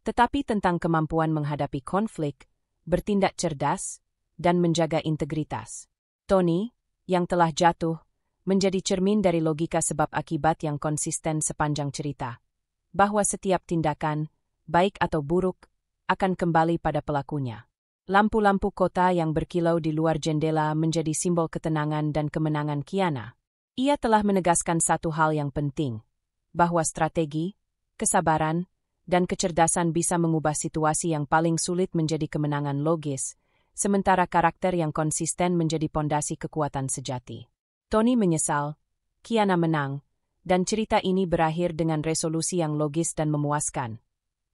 tetapi tentang kemampuan menghadapi konflik, bertindak cerdas, dan menjaga integritas. Tony, yang telah jatuh, menjadi cermin dari logika sebab akibat yang konsisten sepanjang cerita, bahwa setiap tindakan, baik atau buruk, akan kembali pada pelakunya. Lampu-lampu kota yang berkilau di luar jendela menjadi simbol ketenangan dan kemenangan Kiana. Ia telah menegaskan satu hal yang penting, bahwa strategi, kesabaran, dan kecerdasan bisa mengubah situasi yang paling sulit menjadi kemenangan logis, sementara karakter yang konsisten menjadi pondasi kekuatan sejati. Tony menyesal, Kiana menang, dan cerita ini berakhir dengan resolusi yang logis dan memuaskan,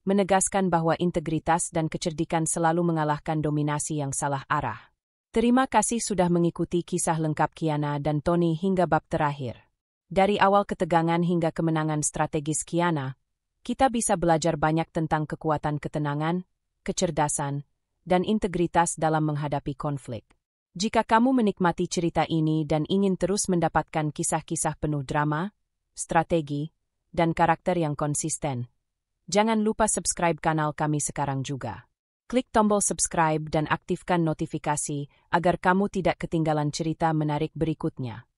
menegaskan bahwa integritas dan kecerdikan selalu mengalahkan dominasi yang salah arah. Terima kasih sudah mengikuti kisah lengkap Kiana dan Tony hingga bab terakhir. Dari awal ketegangan hingga kemenangan strategis Kiana, kita bisa belajar banyak tentang kekuatan ketenangan, kecerdasan, dan integritas dalam menghadapi konflik. Jika kamu menikmati cerita ini dan ingin terus mendapatkan kisah-kisah penuh drama, strategi, dan karakter yang konsisten, jangan lupa subscribe kanal kami sekarang juga. Klik tombol subscribe dan aktifkan notifikasi agar kamu tidak ketinggalan cerita menarik berikutnya.